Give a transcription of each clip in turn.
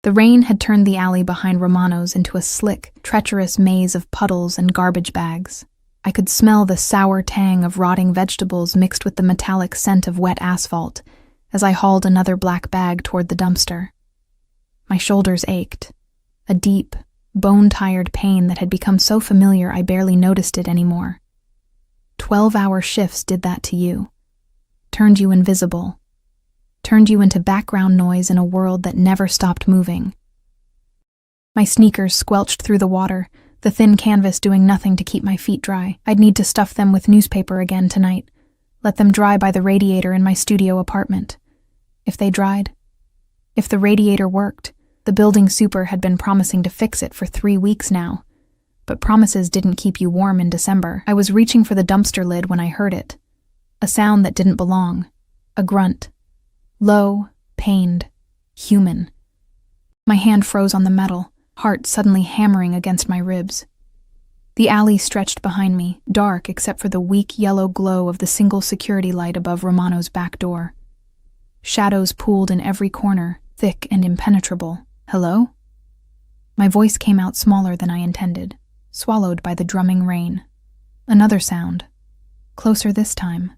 The rain had turned the alley behind Romano's into a slick, treacherous maze of puddles and garbage bags. I could smell the sour tang of rotting vegetables mixed with the metallic scent of wet asphalt as I hauled another black bag toward the dumpster. My shoulders ached, a deep, bone-tired pain that had become so familiar I barely noticed it anymore. 12-hour shifts did that to you. Turned you invisible. Turned you into background noise in a world that never stopped moving. My sneakers squelched through the water, the thin canvas doing nothing to keep my feet dry. I'd need to stuff them with newspaper again tonight, let them dry by the radiator in my studio apartment. If they dried, if the radiator worked, the building super had been promising to fix it for 3 weeks now. But promises didn't keep you warm in December. I was reaching for the dumpster lid when I heard it. A sound that didn't belong. A grunt. Low, pained, human. My hand froze on the metal, heart suddenly hammering against my ribs. The alley stretched behind me, dark except for the weak yellow glow of the single security light above Romano's back door. Shadows pooled in every corner, thick and impenetrable. Hello? My voice came out smaller than I intended, swallowed by the drumming rain. Another sound. Closer this time.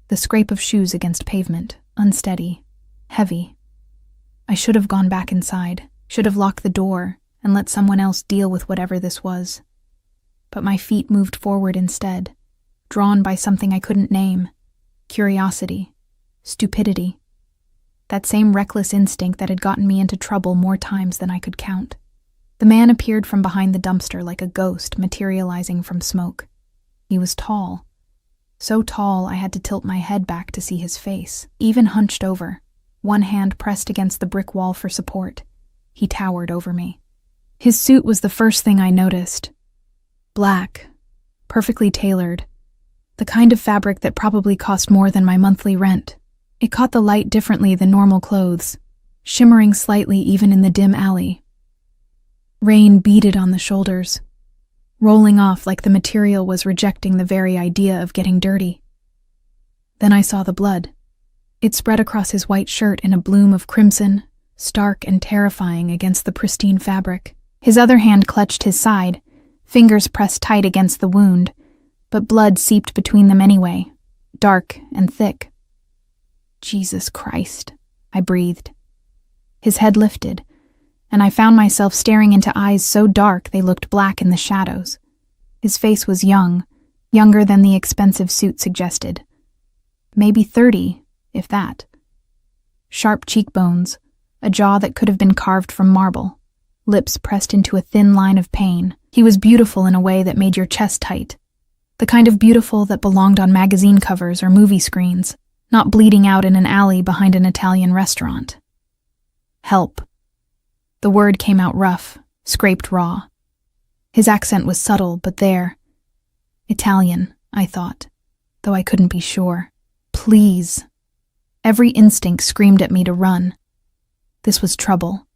The scrape of shoes against pavement, unsteady, heavy. I should have gone back inside, should have locked the door and let someone else deal with whatever this was. But my feet moved forward instead, drawn by something I couldn't name. Curiosity. Stupidity. That same reckless instinct that had gotten me into trouble more times than I could count. The man appeared from behind the dumpster like a ghost materializing from smoke. He was tall. So tall I had to tilt my head back to see his face. Even hunched over, one hand pressed against the brick wall for support, he towered over me. His suit was the first thing I noticed. Black, perfectly tailored, the kind of fabric that probably cost more than my monthly rent. It caught the light differently than normal clothes, shimmering slightly even in the dim alley. Rain beaded on the shoulders, rolling off like the material was rejecting the very idea of getting dirty. Then I saw the blood. It spread across his white shirt in a bloom of crimson, stark and terrifying against the pristine fabric. His other hand clutched his side, fingers pressed tight against the wound, but blood seeped between them anyway, dark and thick. Jesus Christ, I breathed. His head lifted, and I found myself staring into eyes so dark they looked black in the shadows. His face was young, younger than the expensive suit suggested. Maybe 30, if that. Sharp cheekbones, a jaw that could have been carved from marble, lips pressed into a thin line of pain. He was beautiful in a way that made your chest tight. The kind of beautiful that belonged on magazine covers or movie screens, not bleeding out in an alley behind an Italian restaurant. Help. The word came out rough, scraped raw. His accent was subtle, but there. Italian, I thought, though I couldn't be sure. Please. Every instinct screamed at me to run. This was trouble.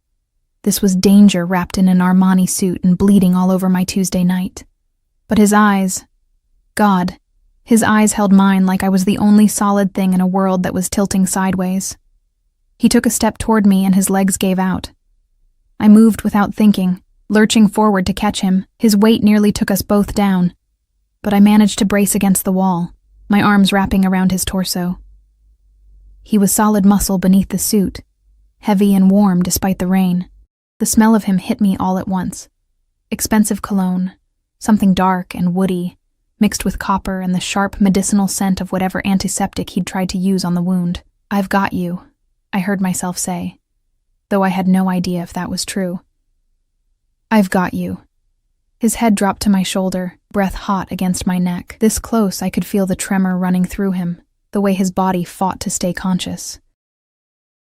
This was danger wrapped in an Armani suit and bleeding all over my Tuesday night. But his eyes, God, his eyes held mine like I was the only solid thing in a world that was tilting sideways. He took a step toward me and his legs gave out. I moved without thinking, lurching forward to catch him. His weight nearly took us both down, but I managed to brace against the wall, my arms wrapping around his torso. He was solid muscle beneath the suit, heavy and warm despite the rain. The smell of him hit me all at once. Expensive cologne, something dark and woody, mixed with copper and the sharp medicinal scent of whatever antiseptic he'd tried to use on the wound. "I've got you," I heard myself say, though I had no idea if that was true. "I've got you." His head dropped to my shoulder, breath hot against my neck. This close I could feel the tremor running through him, the way his body fought to stay conscious.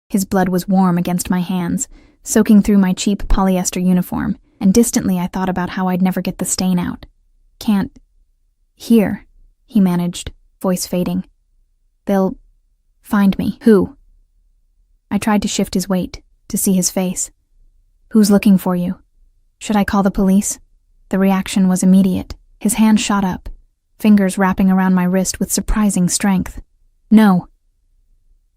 His blood was warm against my hands, soaking through my cheap polyester uniform, and distantly I thought about how I'd never get the stain out. "Can't... Here," he managed, voice fading. "They'll... find me." "Who?" I tried to shift his weight, to see his face. "Who's looking for you? Should I call the police?" The reaction was immediate. His hand shot up, fingers wrapping around my wrist with surprising strength. "No."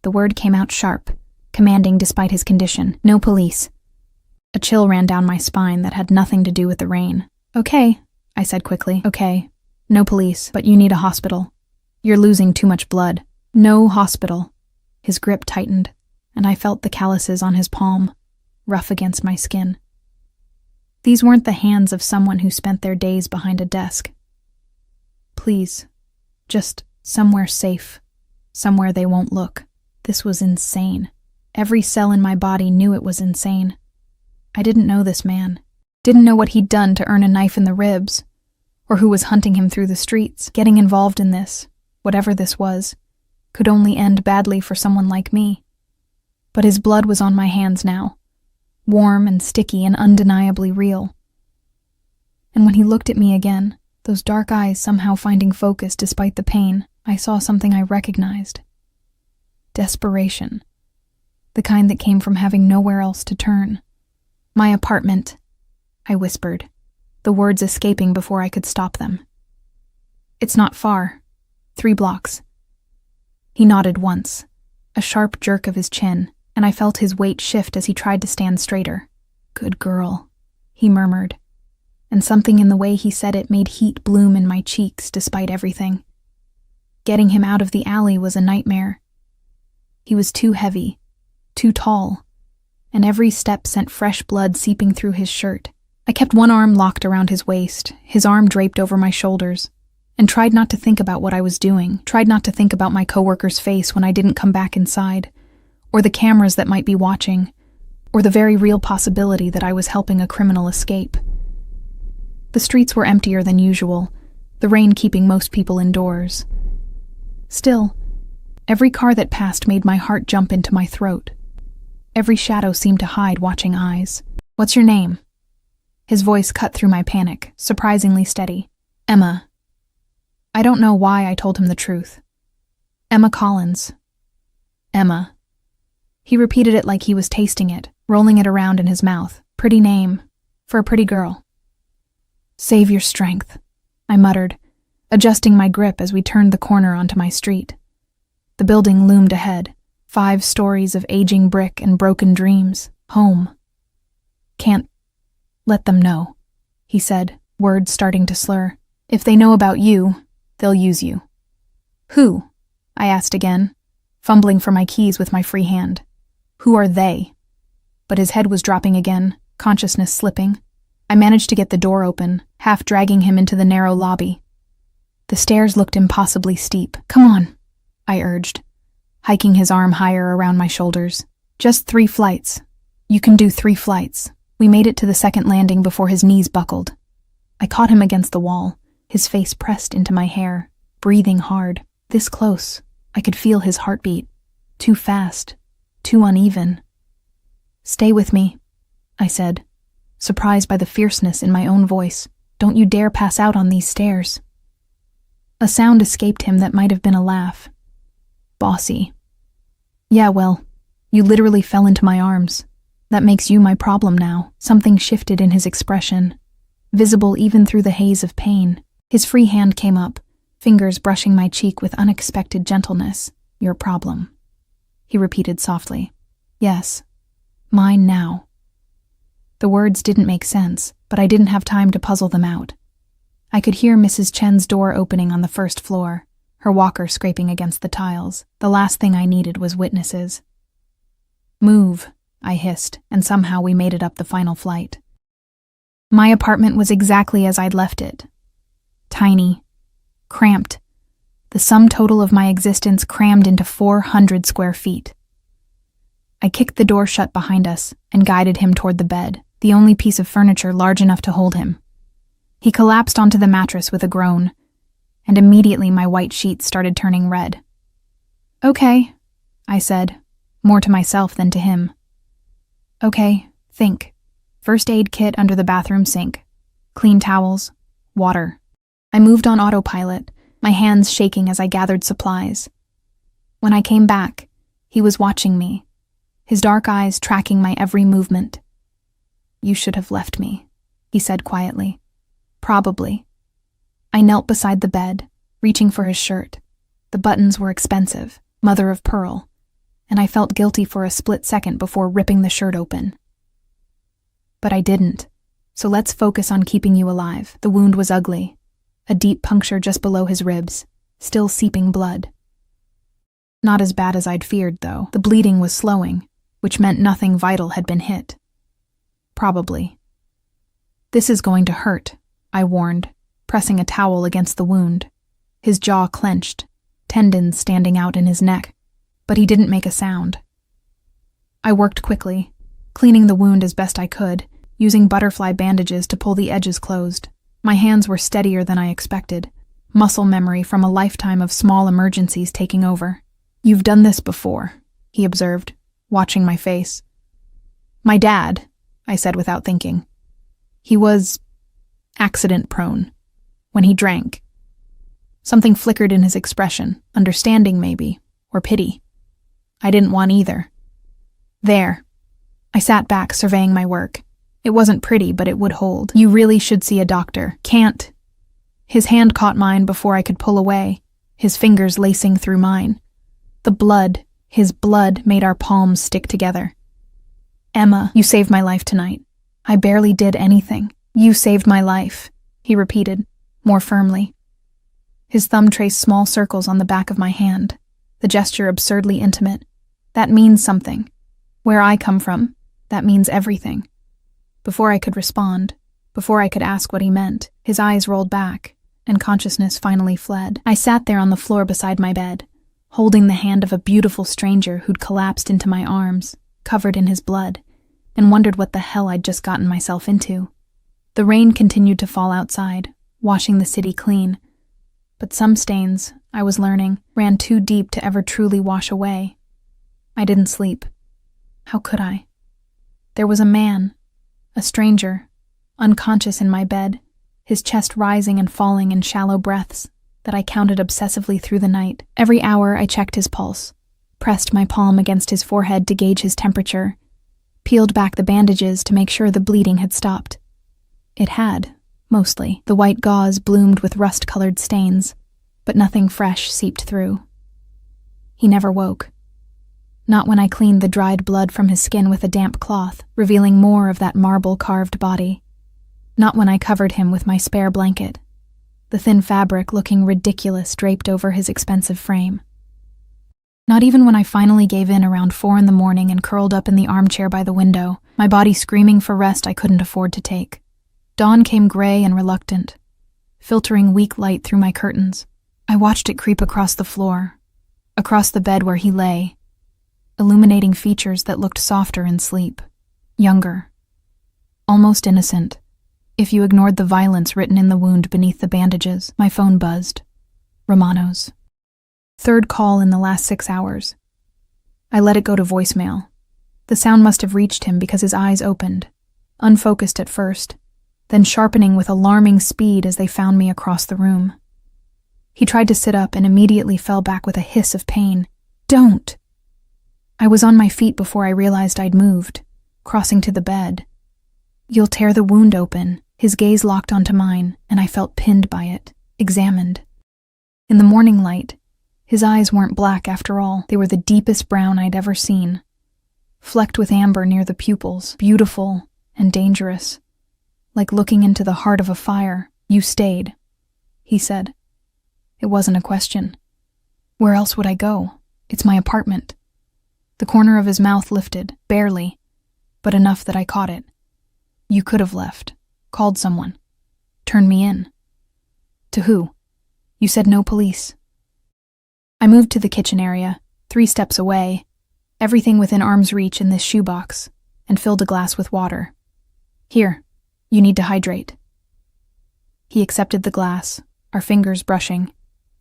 The word came out sharp, commanding despite his condition. "No police. A chill ran down my spine that had nothing to do with the rain. "Okay," I said quickly. "Okay. No police, but you need a hospital. You're losing too much blood." "No hospital." His grip tightened, and I felt the calluses on his palm, rough against my skin. These weren't the hands of someone who spent their days behind a desk. "Please, just somewhere safe, somewhere they won't look." This was insane. Every cell in my body knew it was insane. I didn't know this man. Didn't know what he'd done to earn a knife in the ribs, or who was hunting him through the streets. Getting involved in this, whatever this was, could only end badly for someone like me. But his blood was on my hands now, warm and sticky and undeniably real. And when he looked at me again, those dark eyes somehow finding focus despite the pain, I saw something I recognized. Desperation. The kind that came from having nowhere else to turn. "My apartment," I whispered, the words escaping before I could stop them. "It's not far. 3 blocks. He nodded once, a sharp jerk of his chin, and I felt his weight shift as he tried to stand straighter. "Good girl," he murmured, and something in the way he said it made heat bloom in my cheeks despite everything. Getting him out of the alley was a nightmare. He was too heavy, too tall, and every step sent fresh blood seeping through his shirt. I kept one arm locked around his waist, his arm draped over my shoulders, and tried not to think about what I was doing, tried not to think about my coworker's face when I didn't come back inside, or the cameras that might be watching, or the very real possibility that I was helping a criminal escape. The streets were emptier than usual, the rain keeping most people indoors. Still, every car that passed made my heart jump into my throat. Every shadow seemed to hide watching eyes. "What's your name?" His voice cut through my panic, surprisingly steady. "Emma." I don't know why I told him the truth. "Emma Collins." "Emma." He repeated it like he was tasting it, rolling it around in his mouth. "Pretty name for a pretty girl." "Save your strength," I muttered, adjusting my grip as we turned the corner onto my street. The building loomed ahead, 5 stories of aging brick and broken dreams. Home. "Can't let them know," he said, words starting to slur. "If they know about you, they'll use you." "Who?" I asked again, fumbling for my keys with my free hand. "Who are they?" But his head was dropping again, consciousness slipping. I managed to get the door open, half dragging him into the narrow lobby. The stairs looked impossibly steep. "Come on," I urged, hiking his arm higher around my shoulders. "Just 3 flights. You can do 3 flights." We made it to the second landing before his knees buckled. I caught him against the wall, his face pressed into my hair, breathing hard. This close, I could feel his heartbeat. Too fast, too uneven. "Stay with me," I said, surprised by the fierceness in my own voice. "Don't you dare pass out on these stairs." A sound escaped him that might have been a laugh. "Bossy." "Yeah, well, you literally fell into my arms. That makes you my problem now." Something shifted in his expression, visible even through the haze of pain. His free hand came up, fingers brushing my cheek with unexpected gentleness. "Your problem," he repeated softly. "Yes, mine now." The words didn't make sense, but I didn't have time to puzzle them out. I could hear Mrs. Chen's door opening on the first floor, her walker scraping against the tiles. The last thing I needed was witnesses. "Move," I hissed, and somehow we made it up the final flight. My apartment was exactly as I'd left it. Tiny, cramped, the sum total of my existence crammed into 400 square feet. I kicked the door shut behind us and guided him toward the bed, the only piece of furniture large enough to hold him. He collapsed onto the mattress with a groan, and immediately my white sheets started turning red. "Okay," I said, more to myself than to him. "Okay, think. First aid kit under the bathroom sink. Clean towels. Water." I moved on autopilot, my hands shaking as I gathered supplies. When I came back, he was watching me, his dark eyes tracking my every movement. "You should have left me," he said quietly. "Probably." I knelt beside the bed, reaching for his shirt. The buttons were expensive, mother of pearl, and I felt guilty for a split second before ripping the shirt open. But I didn't. So let's focus on keeping you alive. The wound was ugly. A deep puncture just below his ribs, still seeping blood. Not as bad as I'd feared, though. The bleeding was slowing, which meant nothing vital had been hit. Probably. This is going to hurt, I warned, pressing a towel against the wound. His jaw clenched, tendons standing out in his neck, but he didn't make a sound. I worked quickly, cleaning the wound as best I could, using butterfly bandages to pull the edges closed. My hands were steadier than I expected, muscle memory from a lifetime of small emergencies taking over. "You've done this before," he observed, watching my face. "My dad," I said without thinking. "He was accident-prone when he drank." Something flickered in his expression, understanding maybe, or pity. I didn't want either. "There." I sat back, surveying my work. It wasn't pretty, but it would hold. "You really should see a doctor." "Can't." His hand caught mine before I could pull away, his fingers lacing through mine. The blood, his blood, made our palms stick together. "Emma, you saved my life tonight. I barely did anything. You saved my life," he repeated, more firmly. His thumb traced small circles on the back of my hand, the gesture absurdly intimate. That means something. Where I come from, that means everything. Before I could respond, before I could ask what he meant, his eyes rolled back, and consciousness finally fled. I sat there on the floor beside my bed, holding the hand of a beautiful stranger who'd collapsed into my arms, covered in his blood, and wondered what the hell I'd just gotten myself into. The rain continued to fall outside, washing the city clean. But some stains, I was learning, ran too deep to ever truly wash away. I didn't sleep. How could I? There was a man, a stranger, unconscious in my bed, his chest rising and falling in shallow breaths that I counted obsessively through the night. Every hour I checked his pulse, pressed my palm against his forehead to gauge his temperature, peeled back the bandages to make sure the bleeding had stopped. It had, mostly. The white gauze bloomed with rust-colored stains, but nothing fresh seeped through. He never woke. Not when I cleaned the dried blood from his skin with a damp cloth, revealing more of that marble-carved body. Not when I covered him with my spare blanket, the thin fabric looking ridiculous draped over his expensive frame. Not even when I finally gave in around 4 in the morning and curled up in the armchair by the window, my body screaming for rest I couldn't afford to take. Dawn came gray and reluctant, filtering weak light through my curtains. I watched it creep across the floor, across the bed where he lay, illuminating features that looked softer in sleep, younger, almost innocent. If you ignored the violence written in the wound beneath the bandages. My phone buzzed. Romano's. Third call in the last 6 hours. I let it go to voicemail. The sound must have reached him because his eyes opened, unfocused at first, then sharpening with alarming speed as they found me across the room. He tried to sit up and immediately fell back with a hiss of pain. "Don't!" I was on my feet before I realized I'd moved, crossing to the bed. "You'll tear the wound open." His gaze locked onto mine, and I felt pinned by it, examined. In the morning light, his eyes weren't black after all. They were the deepest brown I'd ever seen, flecked with amber near the pupils, beautiful and dangerous, like looking into the heart of a fire. "You stayed," he said. It wasn't a question. Where else would I go? It's my apartment. The corner of his mouth lifted, barely, but enough that I caught it. "You could have left, called someone, turned me in." "To who? You said no police." I moved to the kitchen area, 3 steps away, everything within arm's reach in this shoebox, and filled a glass with water. "Here, you need to hydrate." He accepted the glass, our fingers brushing.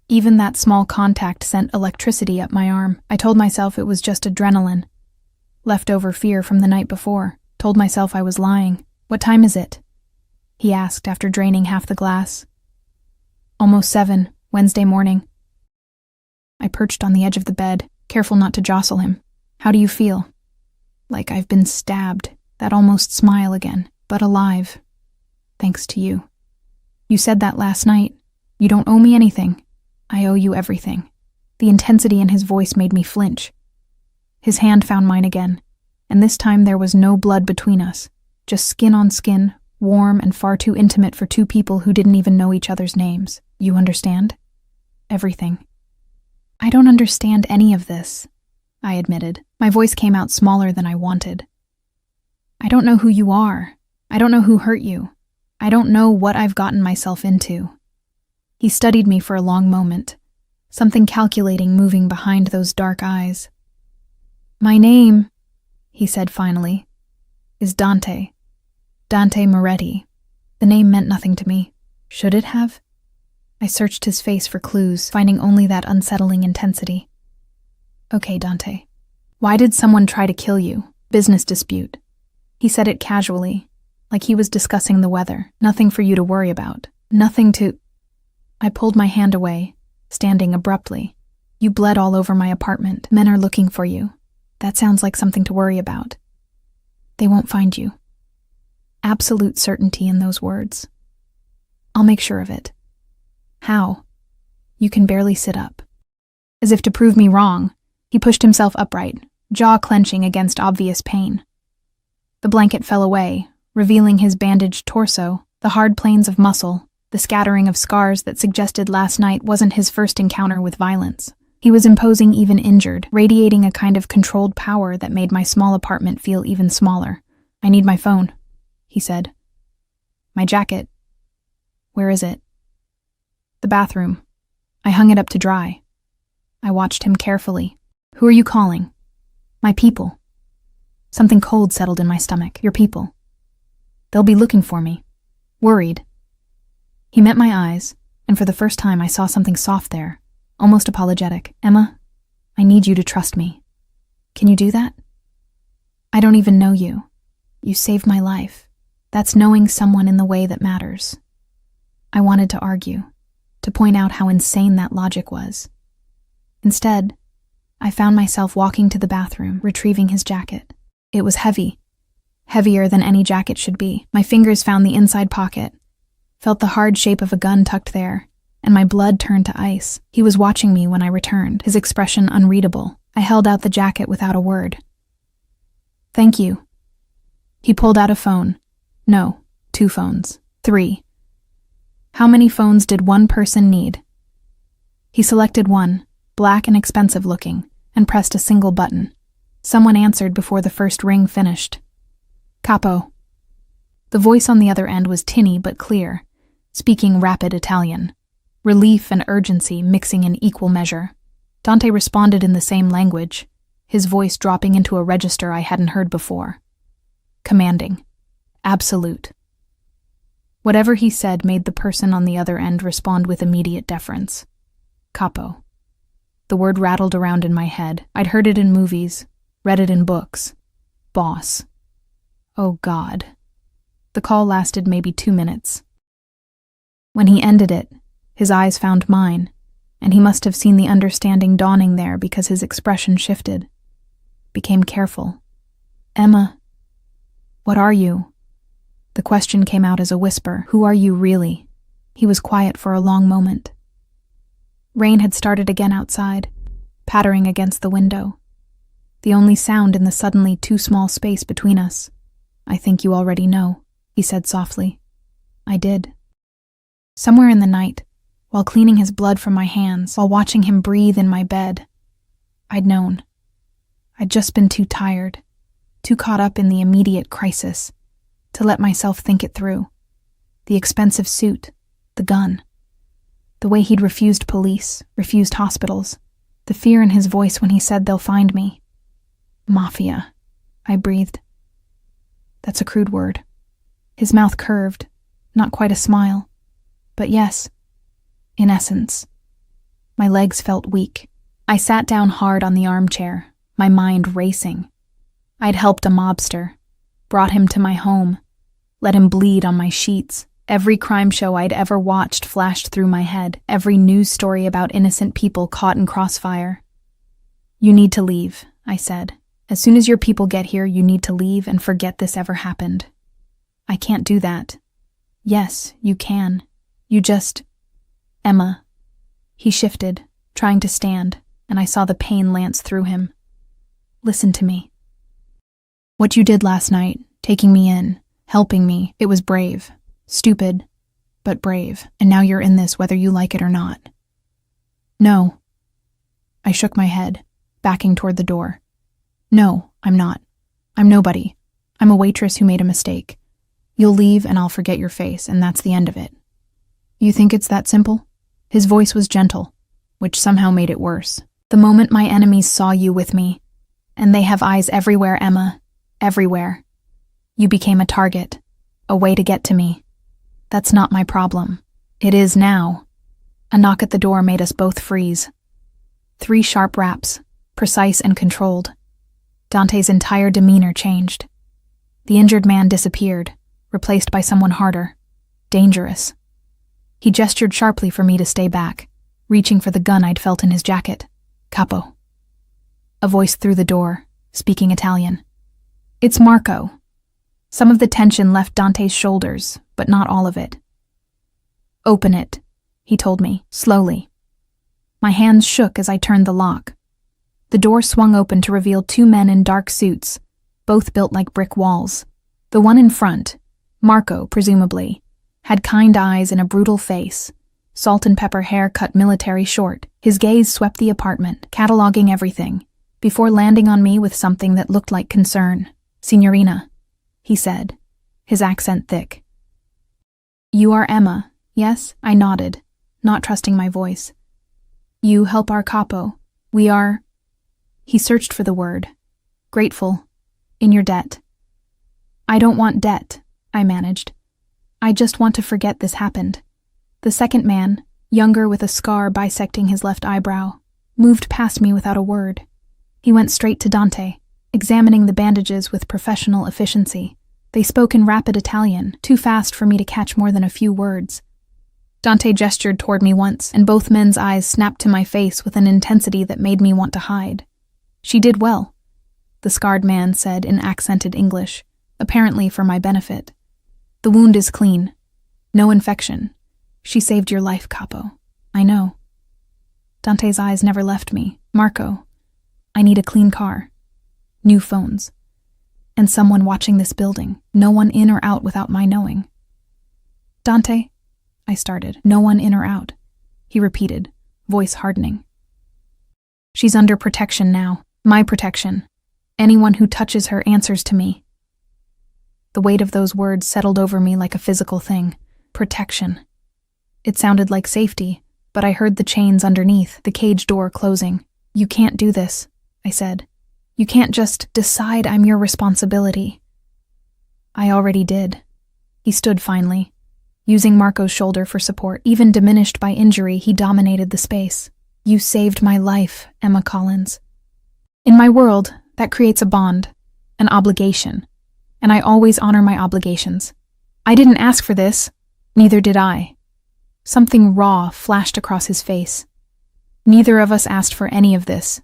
Even that small contact sent electricity up my arm. I told myself it was just adrenaline. Leftover fear from the night before. Told myself I was lying. "What time is it?" he asked after draining half the glass. "Almost 7, Wednesday morning." I perched on the edge of the bed, careful not to jostle him. "How do you feel?" "Like I've been stabbed." That almost smile again, but alive. "Thanks to you. You said that last night. You don't owe me anything. I owe you everything." The intensity in his voice made me flinch. His hand found mine again, and this time there was no blood between us, Just skin on skin, warm and far too intimate for two people who didn't even know each other's names. You understand? Everything. I don't understand any of this, I admitted. My voice came out smaller than I wanted. I don't know who you are. I don't know who hurt you. I don't know what I've gotten myself into. He studied me for a long moment, something calculating moving behind those dark eyes. My name, he said finally, is Dante. Dante Moretti. The name meant nothing to me. Should it have? I searched his face for clues, finding only that unsettling intensity. Okay, Dante. Why did someone try to kill you? Business dispute. He said it casually, like he was discussing the weather. Nothing for you to worry about. Nothing to... I pulled my hand away, standing abruptly. You bled all over my apartment. Men are looking for you. That sounds like something to worry about. They won't find you. Absolute certainty in those words. I'll make sure of it. How? You can barely sit up. As if to prove me wrong, he pushed himself upright, jaw clenching against obvious pain. The blanket fell away, revealing his bandaged torso, the hard planes of muscle, the scattering of scars that suggested last night wasn't his first encounter with violence. He was imposing even injured, radiating a kind of controlled power that made my small apartment feel even smaller. I need my phone, he said. My jacket. Where is it? The bathroom. I hung it up to dry. I watched him carefully. Who are you calling? My people. Something cold settled in my stomach. Your people. They'll be looking for me. Worried. He met my eyes, and for the first time I saw something soft there, almost apologetic. Emma, I need you to trust me. Can you do that? I don't even know you. You saved my life. That's knowing someone in the way that matters. I wanted to argue, to point out how insane that logic was. Instead, I found myself walking to the bathroom, retrieving his jacket. It was heavy, heavier than any jacket should be. My fingers found the inside pocket, felt the hard shape of a gun tucked there, and my blood turned to ice. He was watching me when I returned, his expression unreadable. I held out the jacket without a word. Thank you. He pulled out a phone. No, 2 phones. 3. How many phones did one person need? He selected one, black and expensive looking, and pressed a single button. Someone answered before the first ring finished. Capo. The voice on the other end was tinny but clear, speaking rapid Italian. Relief and urgency mixing in equal measure. Dante responded in the same language, his voice dropping into a register I hadn't heard before. Commanding. Absolute. Whatever he said made the person on the other end respond with immediate deference. Capo. The word rattled around in my head. I'd heard it in movies, read it in books. Boss. Oh God. The call lasted maybe 2 minutes. When he ended it, his eyes found mine, and he must have seen the understanding dawning there because his expression shifted. Became careful. Emma. What are you? The question came out as a whisper. Who are you really? He was quiet for a long moment. Rain had started again outside, pattering against the window. The only sound in the suddenly too small space between us. I think you already know, he said softly. I did. Somewhere in the night, while cleaning his blood from my hands, while watching him breathe in my bed, I'd known. I'd just been too tired, too caught up in the immediate crisis, to let myself think it through. The expensive suit, the gun, the way he'd refused police, refused hospitals, the fear in his voice when he said they'll find me. Mafia, I breathed. That's a crude word. His mouth curved, not quite a smile, but yes, in essence. My legs felt weak. I sat down hard on the armchair, my mind racing. I'd helped a mobster, brought him to my home, let him bleed on my sheets. Every crime show I'd ever watched flashed through my head, every news story about innocent people caught in crossfire. You need to leave, I said. As soon as your people get here, you need to leave and forget this ever happened. I can't do that. Yes, you can. You just... Emma. He shifted, trying to stand, and I saw the pain lance through him. Listen to me. What you did last night, taking me in, helping me. It was brave. Stupid, but brave. And now you're in this whether you like it or not. No. I shook my head, backing toward the door. No, I'm not. I'm nobody. I'm a waitress who made a mistake. You'll leave and I'll forget your face, and that's the end of it. You think it's that simple? His voice was gentle, which somehow made it worse. The moment my enemies saw you with me, and they have eyes everywhere, Emma, everywhere. You became a target, a way to get to me. That's not my problem. It is now. A knock at the door made us both freeze. 3 sharp raps, precise and controlled. Dante's entire demeanor changed. The injured man disappeared, replaced by someone harder, dangerous. He gestured sharply for me to stay back, reaching for the gun I'd felt in his jacket. Capo. A voice through the door, speaking Italian. It's Marco. Some of the tension left Dante's shoulders, but not all of it. Open it, he told me, slowly. My hands shook as I turned the lock. The door swung open to reveal 2 men in dark suits, both built like brick walls. The one in front, Marco, presumably, had kind eyes and a brutal face, salt and pepper hair cut military short. His gaze swept the apartment, cataloging everything, before landing on me with something that looked like concern. Signorina, he said, his accent thick. You are Emma, yes? I nodded, not trusting my voice. You help our capo. We are... He searched for the word. Grateful. In your debt. I don't want debt, I managed. I just want to forget this happened. The second man, younger with a scar bisecting his left eyebrow, moved past me without a word. He went straight to Dante, examining the bandages with professional efficiency. They spoke in rapid Italian, too fast for me to catch more than a few words. Dante gestured toward me once, and both men's eyes snapped to my face with an intensity that made me want to hide. She did well, the scarred man said in accented English, apparently for my benefit. The wound is clean. No infection. She saved your life, Capo. I know. Dante's eyes never left me. Marco, I need a clean car. New phones. And someone watching this building. No one in or out without my knowing. Dante, I started. No one in or out, he repeated, voice hardening. She's under protection now. My protection. Anyone who touches her answers to me. The weight of those words settled over me like a physical thing. Protection. It sounded like safety, but I heard the chains underneath, the cage door closing. You can't do this, I said. You can't just decide I'm your responsibility. I already did. He stood finally, using Marco's shoulder for support. Even diminished by injury, he dominated the space. You saved my life, Emma Collins. In my world, that creates a bond, an obligation, and I always honor my obligations. I didn't ask for this, neither did I. Something raw flashed across his face. Neither of us asked for any of this,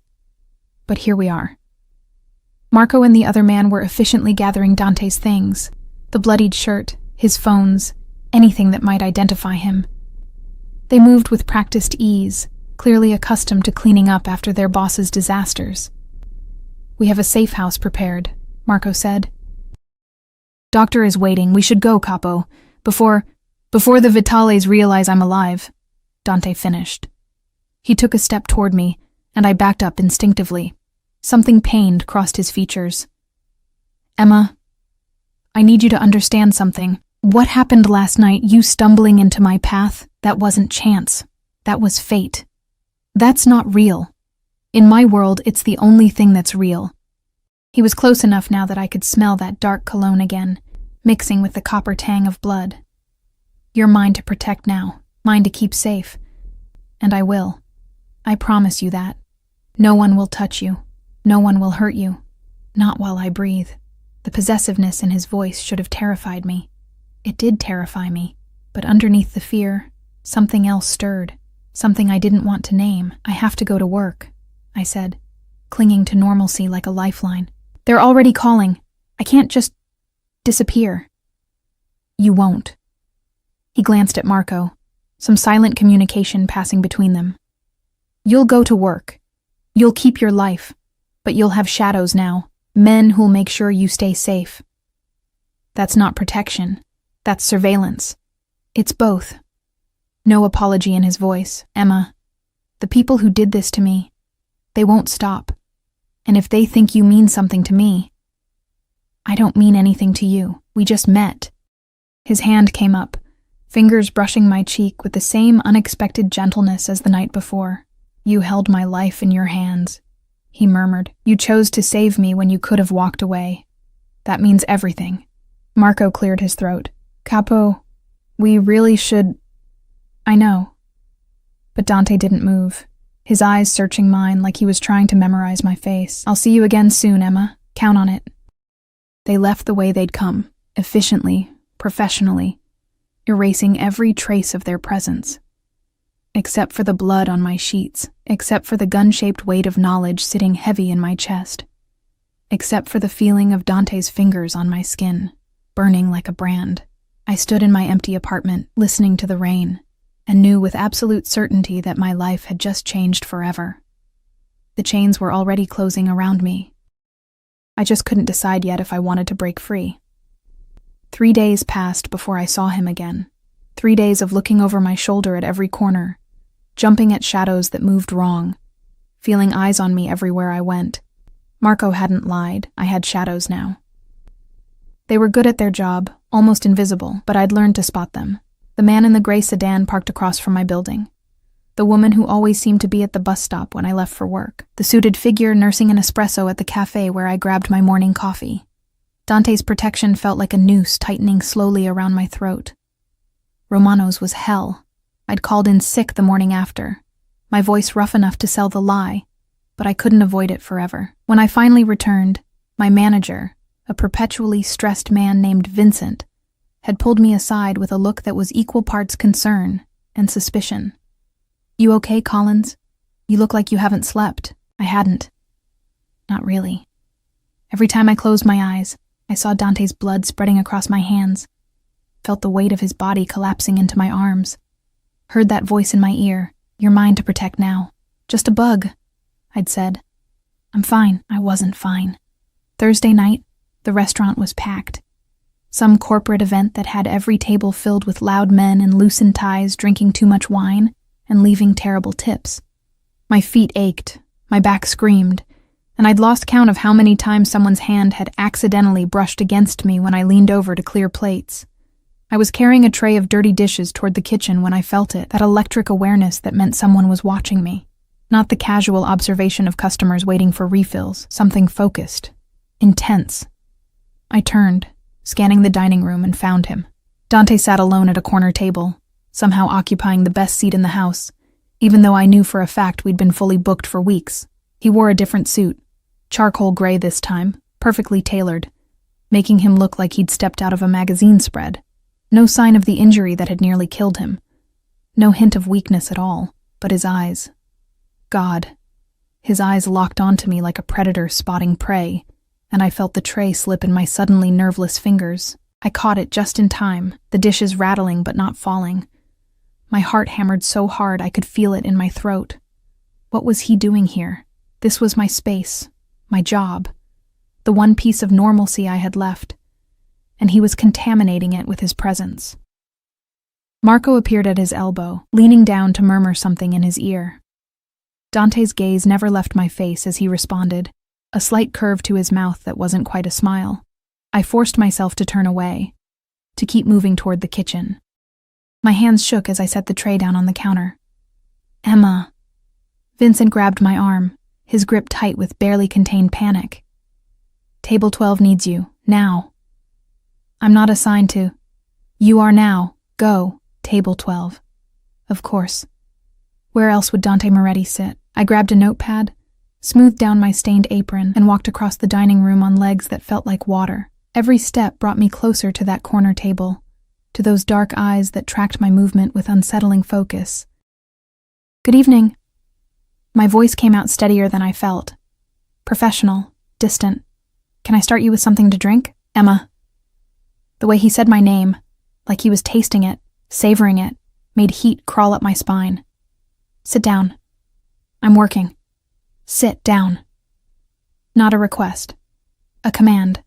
but here we are. Marco and the other man were efficiently gathering Dante's things, the bloodied shirt, his phones, anything that might identify him. They moved with practiced ease, clearly accustomed to cleaning up after their boss's disasters. We have a safe house prepared, Marco said. Doctor is waiting. We should go, Capo. Before the Vitales realize I'm alive, Dante finished. He took a step toward me, and I backed up instinctively. Something pained crossed his features. Emma, I need you to understand something. What happened last night, you stumbling into my path, that wasn't chance. That was fate. That's not real. In my world, it's the only thing that's real. He was close enough now that I could smell that dark cologne again, mixing with the copper tang of blood. You're mine to protect now, mine to keep safe. And I will. I promise you that. No one will touch you. No one will hurt you. Not while I breathe. The possessiveness in his voice should have terrified me. It did terrify me, but underneath the fear, something else stirred. Something I didn't want to name. I have to go to work, I said, clinging to normalcy like a lifeline. They're already calling. I can't just disappear. You won't. He glanced at Marco, some silent communication passing between them. You'll go to work. You'll keep your life, but you'll have shadows now, men who'll make sure you stay safe. That's not protection. That's surveillance. It's both. No apology in his voice. Emma, the people who did this to me, they won't stop. And if they think you mean something to me, I don't mean anything to you. We just met. His hand came up, fingers brushing my cheek with the same unexpected gentleness as the night before. You held my life in your hands, he murmured. You chose to save me when you could have walked away. That means everything. Marco cleared his throat. Capo, we really should... I know. But Dante didn't move, his eyes searching mine like he was trying to memorize my face. I'll see you again soon, Emma. Count on it. They left the way they'd come, efficiently, professionally, erasing every trace of their presence. Except for the blood on my sheets, except for the gun-shaped weight of knowledge sitting heavy in my chest, except for the feeling of Dante's fingers on my skin, burning like a brand. I stood in my empty apartment, listening to the rain, and knew with absolute certainty that my life had just changed forever. The chains were already closing around me. I just couldn't decide yet if I wanted to break free. 3 days passed before I saw him again. 3 days of looking over my shoulder at every corner, jumping at shadows that moved wrong, feeling eyes on me everywhere I went. Marco hadn't lied. I had shadows now. They were good at their job, almost invisible, but I'd learned to spot them. The man in the gray sedan parked across from my building. The woman who always seemed to be at the bus stop when I left for work. The suited figure nursing an espresso at the cafe where I grabbed my morning coffee. Dante's protection felt like a noose tightening slowly around my throat. Romano's was hell. I'd called in sick the morning after, my voice rough enough to sell the lie, but I couldn't avoid it forever. When I finally returned, my manager, a perpetually stressed man named Vincent, had pulled me aside with a look that was equal parts concern and suspicion. You okay, Collins? You look like you haven't slept. I hadn't. Not really. Every time I closed my eyes, I saw Dante's blood spreading across my hands, felt the weight of his body collapsing into my arms, heard that voice in my ear, "You're mine to protect now." "Just a bug," I'd said. "I'm fine." I wasn't fine. Thursday night, the restaurant was packed. Some corporate event that had every table filled with loud men in loosened ties drinking too much wine and leaving terrible tips. My feet ached, my back screamed, and I'd lost count of how many times someone's hand had accidentally brushed against me when I leaned over to clear plates. I was carrying a tray of dirty dishes toward the kitchen when I felt it, that electric awareness that meant someone was watching me. Not the casual observation of customers waiting for refills, something focused, intense. I turned, scanning the dining room, and found him. Dante sat alone at a corner table, somehow occupying the best seat in the house, even though I knew for a fact we'd been fully booked for weeks. He wore a different suit, charcoal gray this time, perfectly tailored, making him look like he'd stepped out of a magazine spread. No sign of the injury that had nearly killed him. No hint of weakness at all, but his eyes. God. His eyes locked onto me like a predator spotting prey, and I felt the tray slip in my suddenly nerveless fingers. I caught it just in time, the dishes rattling but not falling. My heart hammered so hard I could feel it in my throat. What was he doing here? This was my space, my job, the one piece of normalcy I had left, and he was contaminating it with his presence. Marco appeared at his elbow, leaning down to murmur something in his ear. Dante's gaze never left my face as he responded, a slight curve to his mouth that wasn't quite a smile. I forced myself to turn away, to keep moving toward the kitchen. My hands shook as I set the tray down on the counter. Emma. Vincent grabbed my arm, his grip tight with barely contained panic. Table 12 needs you, now. I'm not assigned to. You are now. Go, table 12. Of course. Where else would Dante Moretti sit? I grabbed a notepad, smoothed down my stained apron, and walked across the dining room on legs that felt like water. Every step brought me closer to that corner table, to those dark eyes that tracked my movement with unsettling focus. Good evening. My voice came out steadier than I felt. Professional, distant. Can I start you with something to drink? Emma. The way he said my name, like he was tasting it, savoring it, made heat crawl up my spine. Sit down. I'm working. Sit down. Not a request. A command.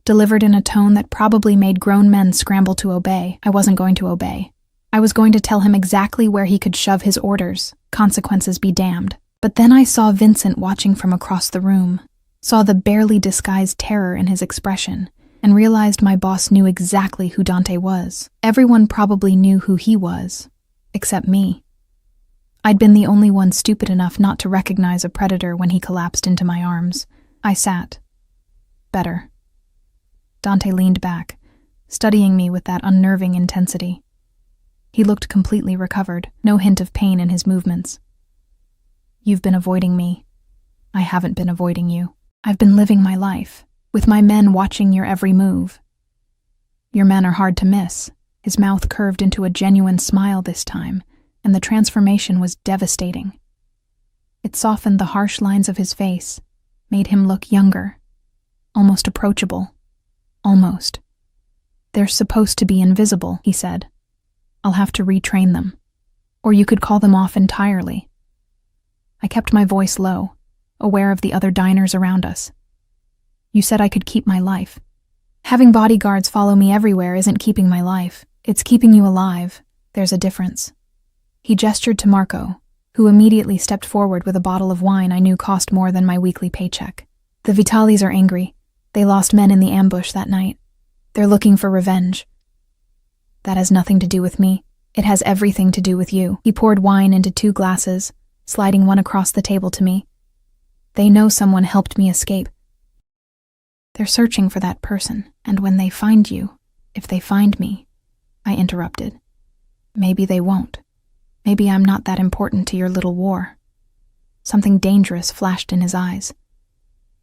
delivered in a tone that probably made grown men scramble to obey. I wasn't going to obey. I was going to tell him exactly where he could shove his orders, consequences be damned. But then I saw Vincent watching from across the room, saw the barely disguised terror in his expression, and realized my boss knew exactly who Dante was. Everyone probably knew who he was, except me. I'd been the only one stupid enough not to recognize a predator when he collapsed into my arms. I sat. Better. Dante leaned back, studying me with that unnerving intensity. He looked completely recovered, no hint of pain in his movements. You've been avoiding me. I haven't been avoiding you. I've been living my life, with my men watching your every move. Your men are hard to miss. His mouth curved into a genuine smile this time, and the transformation was devastating. It softened the harsh lines of his face, made him look younger, almost approachable. Almost. They're supposed to be invisible, he said. I'll have to retrain them. Or you could call them off entirely. I kept my voice low, aware of the other diners around us. You said I could keep my life. Having bodyguards follow me everywhere isn't keeping my life. It's keeping you alive. There's a difference. He gestured to Marco, who immediately stepped forward with a bottle of wine I knew cost more than my weekly paycheck. The Vitalis are angry. They lost men in the ambush that night. They're looking for revenge. That has nothing to do with me. It has everything to do with you. He poured wine into 2 glasses, sliding one across the table to me. They know someone helped me escape. They're searching for that person, and when they find you, if they find me, I interrupted. Maybe they won't. Maybe I'm not that important to your little war. Something dangerous flashed in his eyes.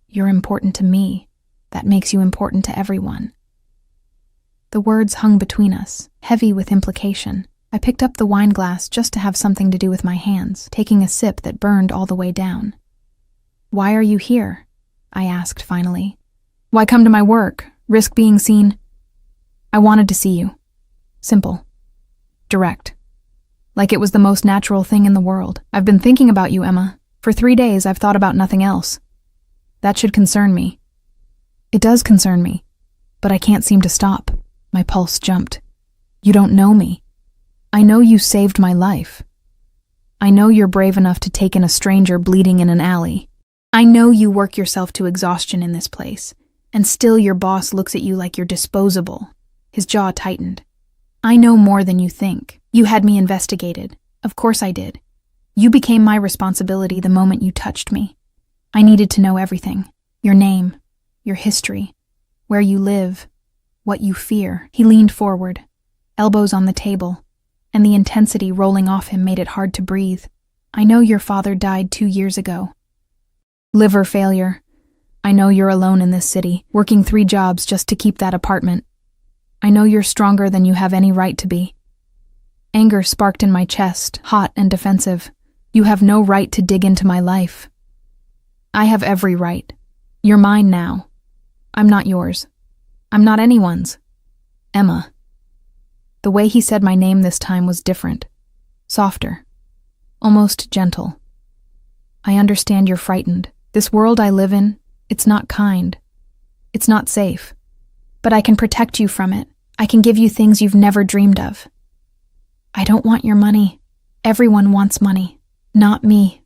You're important to me. That makes you important to everyone. The words hung between us, heavy with implication. I picked up the wine glass just to have something to do with my hands, taking a sip that burned all the way down. Why are you here? I asked finally. Why come to my work? Risk being seen? I wanted to see you. Simple. Direct. Like it was the most natural thing in the world. I've been thinking about you, Emma. For 3 days, I've thought about nothing else. That should concern me. It does concern me, but I can't seem to stop. My pulse jumped. You don't know me. I know you saved my life. I know you're brave enough to take in a stranger bleeding in an alley. I know you work yourself to exhaustion in this place, and still your boss looks at you like you're disposable. His jaw tightened. I know more than you think. You had me investigated. Of course I did. You became my responsibility the moment you touched me. I needed to know everything. Your name, your history, where you live, what you fear. He leaned forward, elbows on the table, and the intensity rolling off him made it hard to breathe. I know your father died 2 years ago. Liver failure. I know you're alone in this city, working 3 jobs just to keep that apartment. I know you're stronger than you have any right to be. Anger sparked in my chest, hot and defensive. You have no right to dig into my life. I have every right. You're mine now. I'm not yours. I'm not anyone's. Emma. The way he said my name this time was different. Softer. Almost gentle. I understand you're frightened. This world I live in, it's not kind. It's not safe. But I can protect you from it. I can give you things you've never dreamed of. I don't want your money. Everyone wants money. Not me.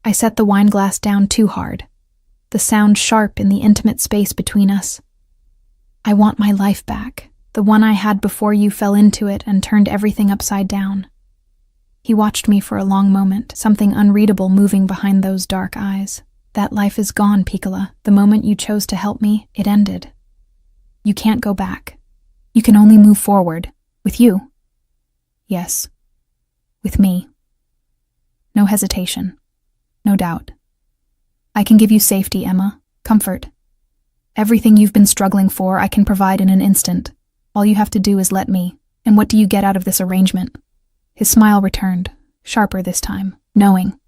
I set the wine glass down too hard, the sound sharp in the intimate space between us. I want my life back, the one I had before you fell into it and turned everything upside down. He watched me for a long moment, something unreadable moving behind those dark eyes. That life is gone, Piccola. The moment you chose to help me, it ended. You can't go back. You can only move forward. With you. Yes. With me. No hesitation. No doubt. I can give you safety, Emma. Comfort. Everything you've been struggling for, I can provide in an instant. All you have to do is let me. And what do you get out of this arrangement? His smile returned, sharper this time, knowing.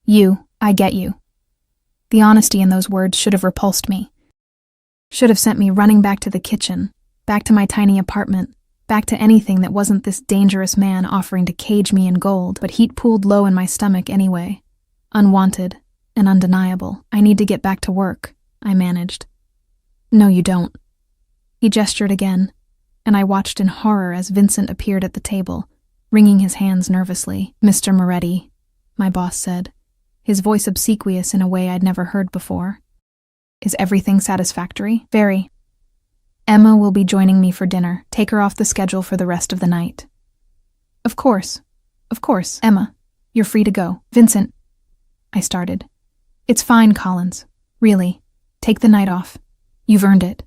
You, I get you. The honesty in those words should have repulsed me. Should have sent me running back to the kitchen, back to my tiny apartment, back to anything that wasn't this dangerous man offering to cage me in gold, but heat pooled low in my stomach anyway. Unwanted and undeniable. I need to get back to work, I managed. No, you don't. He gestured again, and I watched in horror as Vincent appeared at the table, wringing his hands nervously. "Mr. Moretti," my boss said, his voice obsequious in a way I'd never heard before. "Is everything satisfactory?" "Very. Emma will be joining me for dinner. Take her off the schedule for the rest of the night." Of course, Emma. You're free to go." "Vincent," I started. "It's fine, Collins. Really. Take the night off. You've earned it."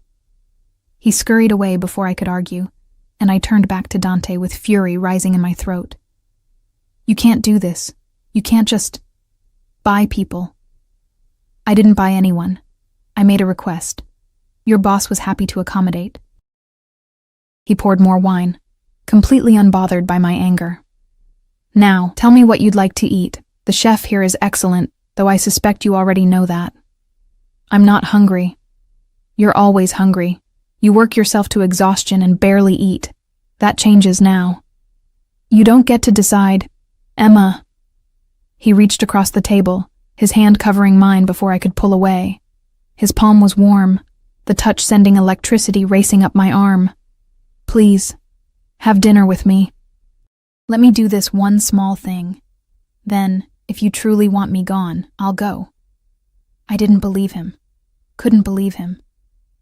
He scurried away before I could argue, and I turned back to Dante with fury rising in my throat. "You can't do this. You can't just buy people." "I didn't buy anyone. I made a request. Your boss was happy to accommodate." He poured more wine, completely unbothered by my anger. "Now, tell me what you'd like to eat. The chef here is excellent, though I suspect you already know that." "I'm not hungry." "You're always hungry. You work yourself to exhaustion and barely eat. That changes now." "You don't get to decide." "Emma." He reached across the table, his hand covering mine before I could pull away. His palm was warm, the touch sending electricity racing up my arm. "Please, have dinner with me. Let me do this one small thing. Then, if you truly want me gone, I'll go." I didn't believe him. Couldn't believe him.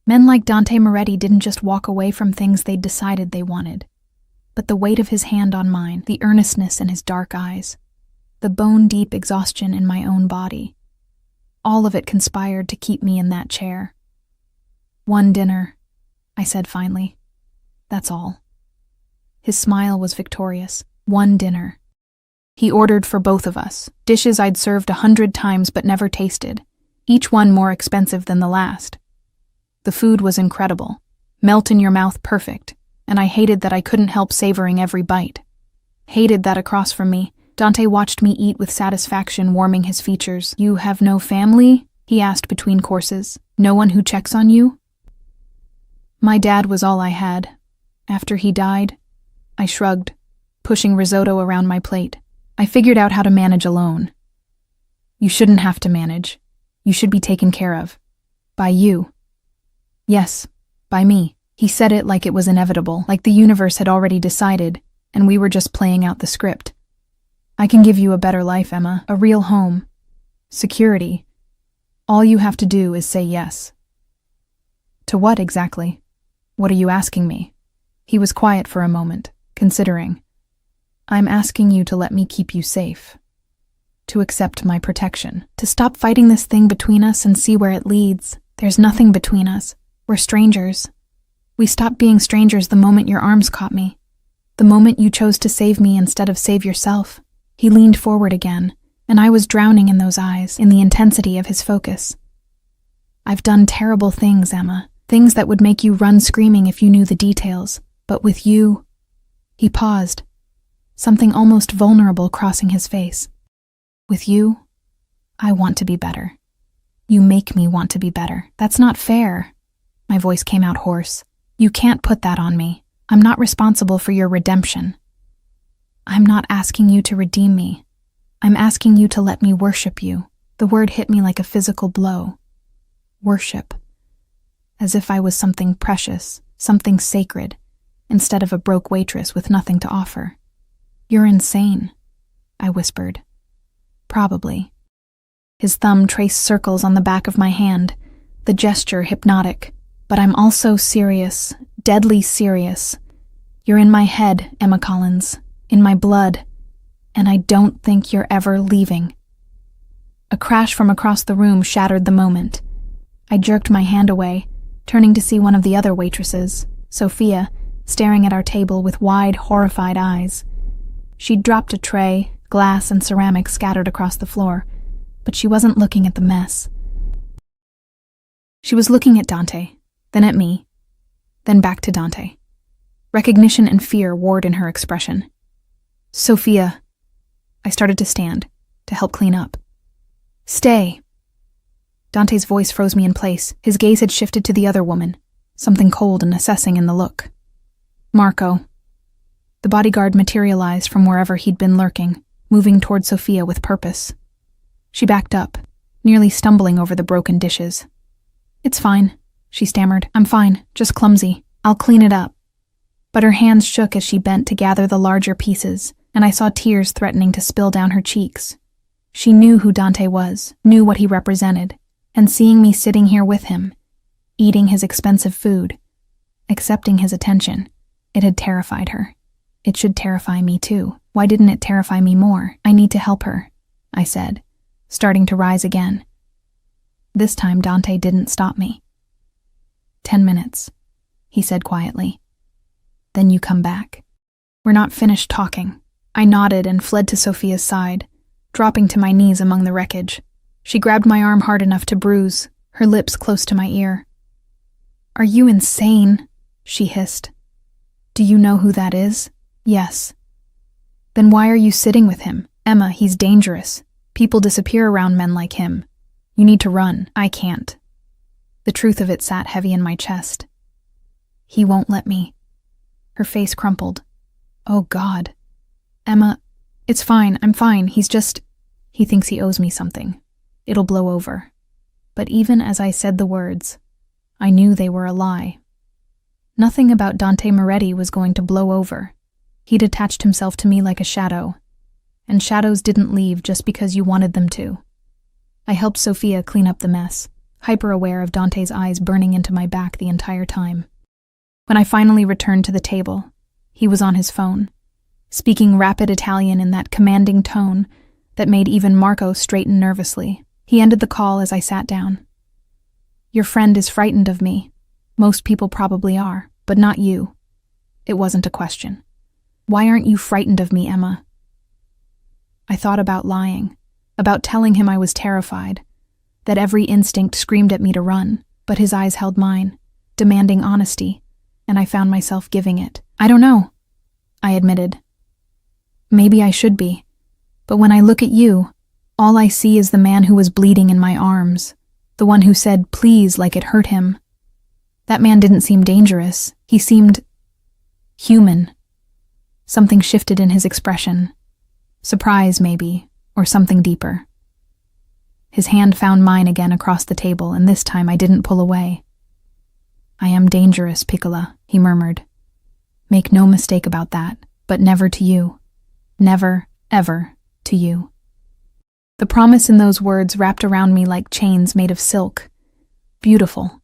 Men like Dante Moretti didn't just walk away from things they'd decided they wanted. But the weight of his hand on mine, the earnestness in his dark eyes, the bone-deep exhaustion in my own body, all of it conspired to keep me in that chair. "One dinner," I said finally. "That's all." His smile was victorious. One dinner. He ordered for both of us, dishes I'd served 100 times but never tasted, each one more expensive than the last. The food was incredible, melt-in-your-mouth perfect, and I hated that I couldn't help savoring every bite. Hated that across from me, Dante watched me eat with satisfaction, warming his features. "You have no family?" he asked between courses. "No one who checks on you?" My dad was all I had. After he died, I shrugged, pushing risotto around my plate. I figured out how to manage alone. "You shouldn't have to manage. You should be taken care of. By you." "Yes, by me." He said it like it was inevitable, like the universe had already decided, and we were just playing out the script. "I can give you a better life, Emma. A real home. Security. All you have to do is say yes." "To what exactly? What are you asking me?" He was quiet for a moment, considering. "I'm asking you to let me keep you safe. To accept my protection. To stop fighting this thing between us and see where it leads. There's nothing between us. We're strangers. We stopped being strangers the moment your arms caught me. The moment you chose to save me instead of save yourself." He leaned forward again, and I was drowning in those eyes, in the intensity of his focus. "I've done terrible things, Emma. Things that would make you run screaming if you knew the details. But with you..." He paused, something almost vulnerable crossing his face. "With you, I want to be better. You make me want to be better." "That's not fair." My voice came out hoarse. "You can't put that on me. I'm not responsible for your redemption." "I'm not asking you to redeem me. I'm asking you to let me worship you." The word hit me like a physical blow. Worship. As if I was something precious, something sacred, instead of a broke waitress with nothing to offer. "You're insane," I whispered. "Probably." His thumb traced circles on the back of my hand, the gesture hypnotic. "But I'm also serious, deadly serious. You're in my head, Emma Collins, in my blood, and I don't think you're ever leaving." A crash from across the room shattered the moment. I jerked my hand away, turning to see one of the other waitresses, Sophia, staring at our table with wide, horrified eyes. She'd dropped a tray, glass and ceramic scattered across the floor, but she wasn't looking at the mess. She was looking at Dante, then at me, then back to Dante. Recognition and fear warred in her expression. "Sophia." I started to stand, to help clean up. "Stay." Dante's voice froze me in place. His gaze had shifted to the other woman, something cold and assessing in the look. "Marco." The bodyguard materialized from wherever he'd been lurking, moving toward Sophia with purpose. She backed up, nearly stumbling over the broken dishes. "It's fine. she stammered. I'm fine, just clumsy. I'll clean it up. But her hands shook as she bent to gather the larger pieces, and I saw tears threatening to spill down her cheeks. She knew who Dante was, knew what he represented, and seeing me sitting here with him, eating his expensive food, accepting his attention, it had terrified her. It should terrify me too. Why didn't it terrify me more? I need to help her, I said, starting to rise again. This time Dante didn't stop me. 10 minutes, he said quietly. Then you come back. We're not finished talking. I nodded and fled to Sophia's side, dropping to my knees among the wreckage. She grabbed my arm hard enough to bruise, her lips close to my ear. Are you insane? She hissed. Do you know who that is? Yes. Then why are you sitting with him? Emma, he's dangerous. People disappear around men like him. You need to run. I can't. The truth of it sat heavy in my chest. He won't let me. Her face crumpled. Oh, God. Emma, it's fine. I'm fine. He thinks he owes me something. It'll blow over. But even as I said the words, I knew they were a lie. Nothing about Dante Moretti was going to blow over. He'd attached himself to me like a shadow, and shadows didn't leave just because you wanted them to. I helped Sophia clean up the mess, hyper-aware of Dante's eyes burning into my back the entire time. When I finally returned to the table, he was on his phone, speaking rapid Italian in that commanding tone that made even Marco straighten nervously. He ended the call as I sat down. Your friend is frightened of me. Most people probably are, but not you. It wasn't a question. Why aren't you frightened of me, Emma? I thought about lying, about telling him I was terrified, that every instinct screamed at me to run, but his eyes held mine, demanding honesty, and I found myself giving it. I don't know, I admitted. Maybe I should be, but when I look at you, all I see is the man who was bleeding in my arms, the one who said please like it hurt him. That man didn't seem dangerous. He seemed human. Something shifted in his expression. Surprise, maybe, or something deeper. His hand found mine again across the table, and this time I didn't pull away. I am dangerous, Piccola, he murmured. Make no mistake about that, but never to you. Never, ever to you. The promise in those words wrapped around me like chains made of silk. Beautiful.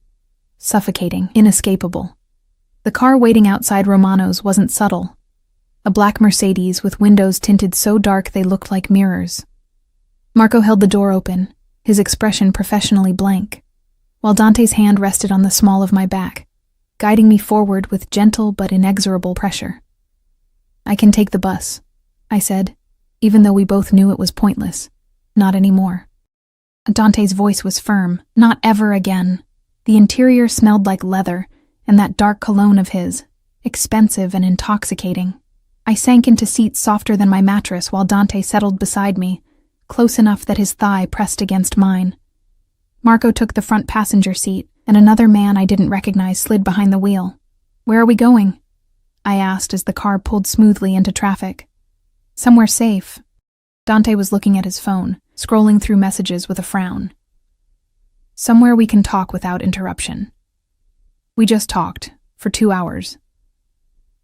Suffocating, inescapable. The car waiting outside Romano's wasn't subtle. A black Mercedes with windows tinted so dark they looked like mirrors. Marco held the door open, his expression professionally blank, while Dante's hand rested on the small of my back, guiding me forward with gentle but inexorable pressure. I can take the bus, I said, even though we both knew it was pointless. Not anymore. Dante's voice was firm. Not ever again. The interior smelled like leather, and that dark cologne of his, expensive and intoxicating. I sank into seats softer than my mattress while Dante settled beside me, close enough that his thigh pressed against mine. Marco took the front passenger seat, and another man I didn't recognize slid behind the wheel. Where are we going? I asked as the car pulled smoothly into traffic. Somewhere safe. Dante was looking at his phone, scrolling through messages with a frown. Somewhere we can talk without interruption. We just talked, for 2 hours.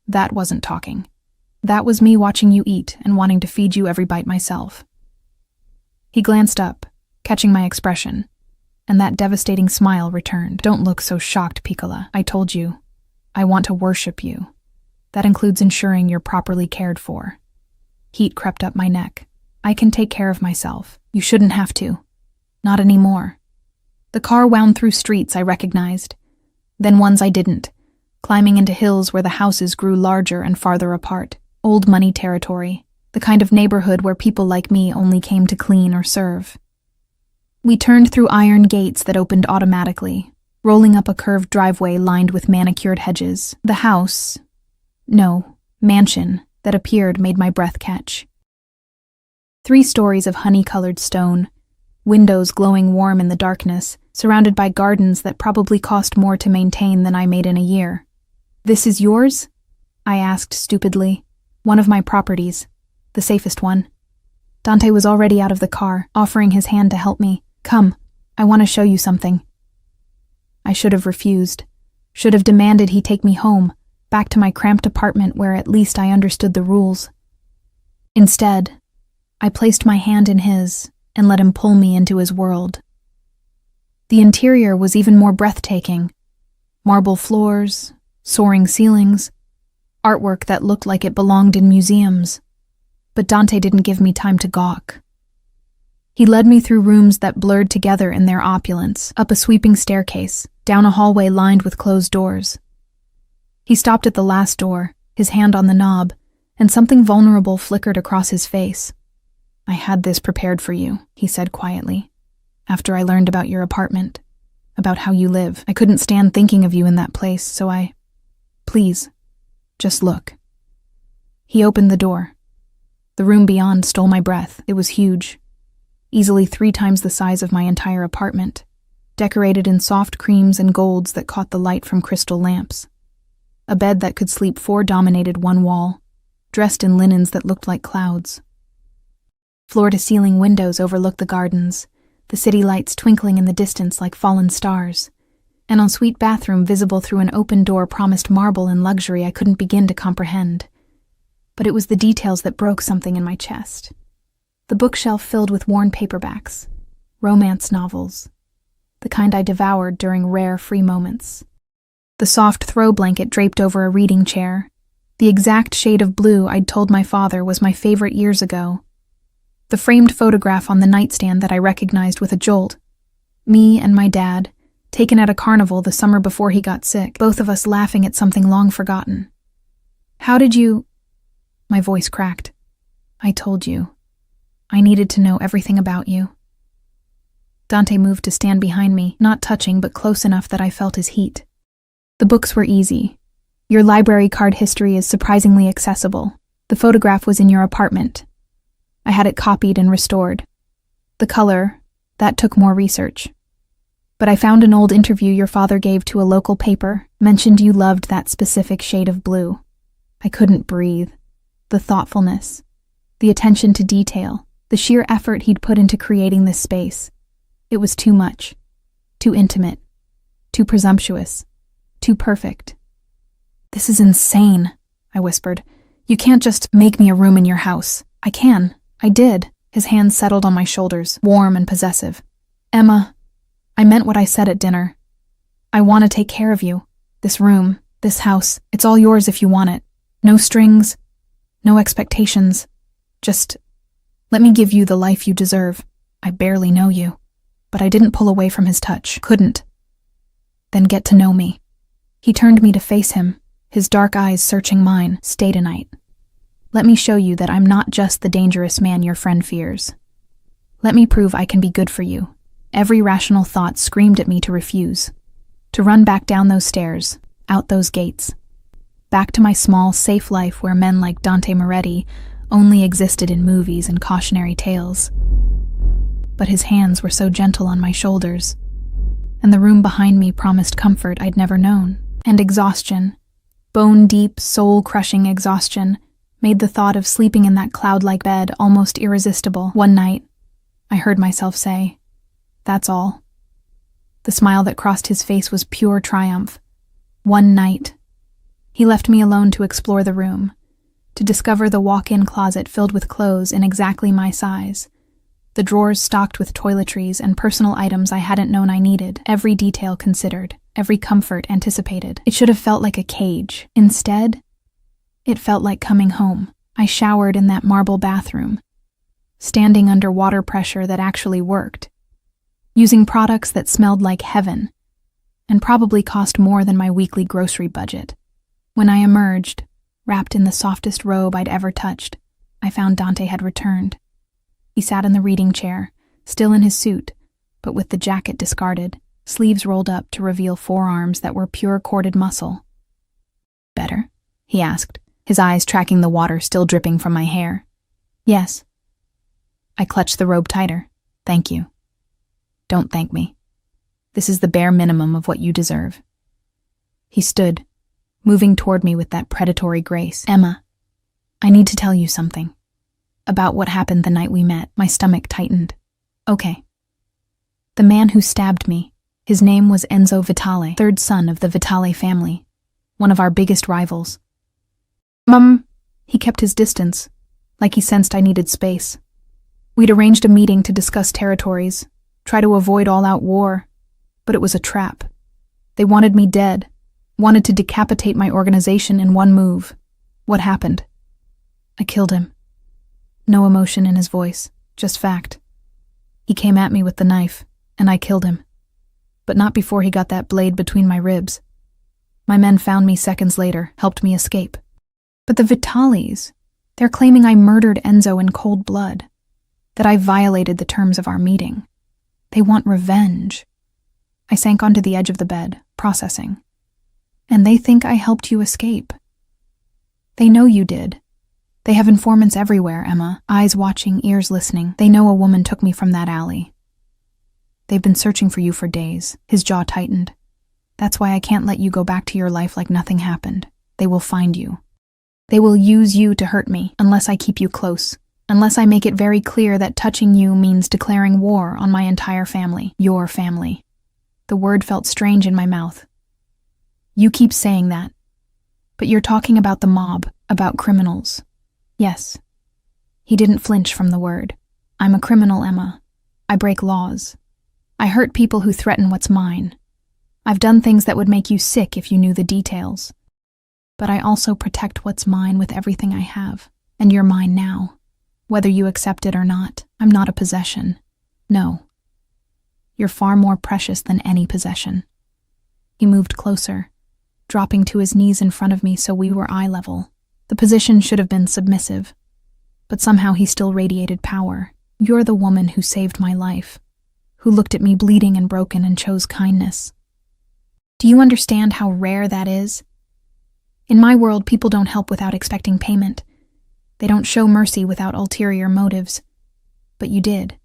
That wasn't talking. That was me watching you eat and wanting to feed you every bite myself. He glanced up, catching my expression, and that devastating smile returned. Don't look so shocked, Piccola. I told you. I want to worship you. That includes ensuring you're properly cared for. Heat crept up my neck. I can take care of myself. You shouldn't have to. Not anymore. The car wound through streets I recognized, then ones I didn't, climbing into hills where the houses grew larger and farther apart. Old money territory, the kind of neighborhood where people like me only came to clean or serve. We turned through iron gates that opened automatically, rolling up a curved driveway lined with manicured hedges. The house, mansion, that appeared made my breath catch. 3 stories of honey-colored stone, windows glowing warm in the darkness, surrounded by gardens that probably cost more to maintain than I made in a year. This is yours? I asked stupidly. One of my properties. The safest one. Dante was already out of the car, offering his hand to help me. Come, I want to show you something. I should have refused. Should have demanded he take me home, back to my cramped apartment where at least I understood the rules. Instead, I placed my hand in his and let him pull me into his world. The interior was even more breathtaking. Marble floors, soaring ceilings, artwork that looked like it belonged in museums. But Dante didn't give me time to gawk. He led me through rooms that blurred together in their opulence, up a sweeping staircase, down a hallway lined with closed doors. He stopped at the last door, his hand on the knob, and something vulnerable flickered across his face. "I had this prepared for you," he said quietly. "After I learned about your apartment, about how you live, I couldn't stand thinking of you in that place, so Please, just look." He opened the door. The room beyond stole my breath. It was huge, easily 3 times the size of my entire apartment, decorated in soft creams and golds that caught the light from crystal lamps. A bed that could sleep 4 dominated one wall, dressed in linens that looked like clouds. Floor-to-ceiling windows overlooked the gardens, the city lights twinkling in the distance like fallen stars. An ensuite bathroom visible through an open door promised marble and luxury I couldn't begin to comprehend. But it was the details that broke something in my chest. The bookshelf filled with worn paperbacks, romance novels, the kind I devoured during rare free moments. The soft throw blanket draped over a reading chair, the exact shade of blue I'd told my father was my favorite years ago. The framed photograph on the nightstand that I recognized with a jolt. Me and my dad, taken at a carnival the summer before he got sick, both of us laughing at something long forgotten. "How did you—" My voice cracked. "I told you. I needed to know everything about you." Dante moved to stand behind me, not touching but close enough that I felt his heat. "The books were easy. Your library card history is surprisingly accessible. The photograph was in your apartment. I had it copied and restored. The color, that took more research. But I found an old interview your father gave to a local paper, mentioned you loved that specific shade of blue. I couldn't breathe. The thoughtfulness, the attention to detail, the sheer effort he'd put into creating this space. It was too much, too intimate, too presumptuous, too perfect. "This is insane," I whispered. "You can't just make me a room in your house." "I can. I did." His hands settled on my shoulders, warm and possessive. "Emma, I meant what I said at dinner. I want to take care of you. This room, this house, it's all yours if you want it. No strings, no expectations. Just let me give you the life you deserve. I barely know you." But I didn't pull away from his touch. Couldn't. "Then get to know me." He turned me to face him, his dark eyes searching mine. "Stay tonight. Let me show you that I'm not just the dangerous man your friend fears. Let me prove I can be good for you." Every rational thought screamed at me to refuse. To run back down those stairs, out those gates. Back to my small, safe life where men like Dante Moretti only existed in movies and cautionary tales. But his hands were so gentle on my shoulders, and the room behind me promised comfort I'd never known. And exhaustion, bone-deep, soul-crushing exhaustion, made the thought of sleeping in that cloud-like bed almost irresistible. One night, I heard myself say, "That's all." The smile that crossed his face was pure triumph. One night. He left me alone to explore the room, to discover the walk-in closet filled with clothes in exactly my size, the drawers stocked with toiletries and personal items I hadn't known I needed, every detail considered, every comfort anticipated. It should have felt like a cage. Instead, it felt like coming home. I showered in that marble bathroom, standing under water pressure that actually worked, using products that smelled like heaven, and probably cost more than my weekly grocery budget. When I emerged, wrapped in the softest robe I'd ever touched, I found Dante had returned. He sat in the reading chair, still in his suit, but with the jacket discarded, sleeves rolled up to reveal forearms that were pure corded muscle. "Better?" he asked, his eyes tracking the water still dripping from my hair. "Yes." I clutched the robe tighter. "Thank you." "Don't thank me. This is the bare minimum of what you deserve." He stood, moving toward me with that predatory grace. "Emma, I need to tell you something. About what happened the night we met." My stomach tightened. "Okay." "The man who stabbed me, His name was Enzo Vitale, third son of the Vitale family, one of our biggest rivals. Mum, he kept his distance, like he sensed I needed space. We'd arranged a meeting to discuss territories, try to avoid all-out war, but it was a trap. They wanted me dead, wanted to decapitate my organization in one move. What happened? I killed him. No emotion in his voice, just fact. He came at me with the knife, and I killed him. But not before he got that blade between my ribs. My men found me seconds later, helped me escape. But the Vitales, they're claiming I murdered Enzo in cold blood, that I violated the terms of our meeting. They want revenge. I sank onto the edge of the bed, processing. And they think I helped you escape. They know you did. They have informants everywhere, Emma, eyes watching, ears listening. They know a woman took me from that alley. They've been searching for you for days. His jaw tightened. That's why I can't let you go back to your life like nothing happened. They will find you. They will use you to hurt me unless I keep you close, unless I make it very clear that touching you means declaring war on my entire family, your family. The word felt strange in my mouth. You keep saying that, but you're talking about the mob, about criminals. Yes. He didn't flinch from the word. I'm a criminal, Emma. I break laws. I hurt people who threaten what's mine. I've done things that would make you sick if you knew the details. But I also protect what's mine with everything I have, and you're mine now. Whether you accept it or not, I'm not a possession. No. You're far more precious than any possession. He moved closer, dropping to his knees in front of me so we were eye level. The position should have been submissive, but somehow he still radiated power. You're the woman who saved my life, who looked at me bleeding and broken and chose kindness. Do you understand how rare that is? In my world, people don't help without expecting payment. They don't show mercy without ulterior motives. But you did.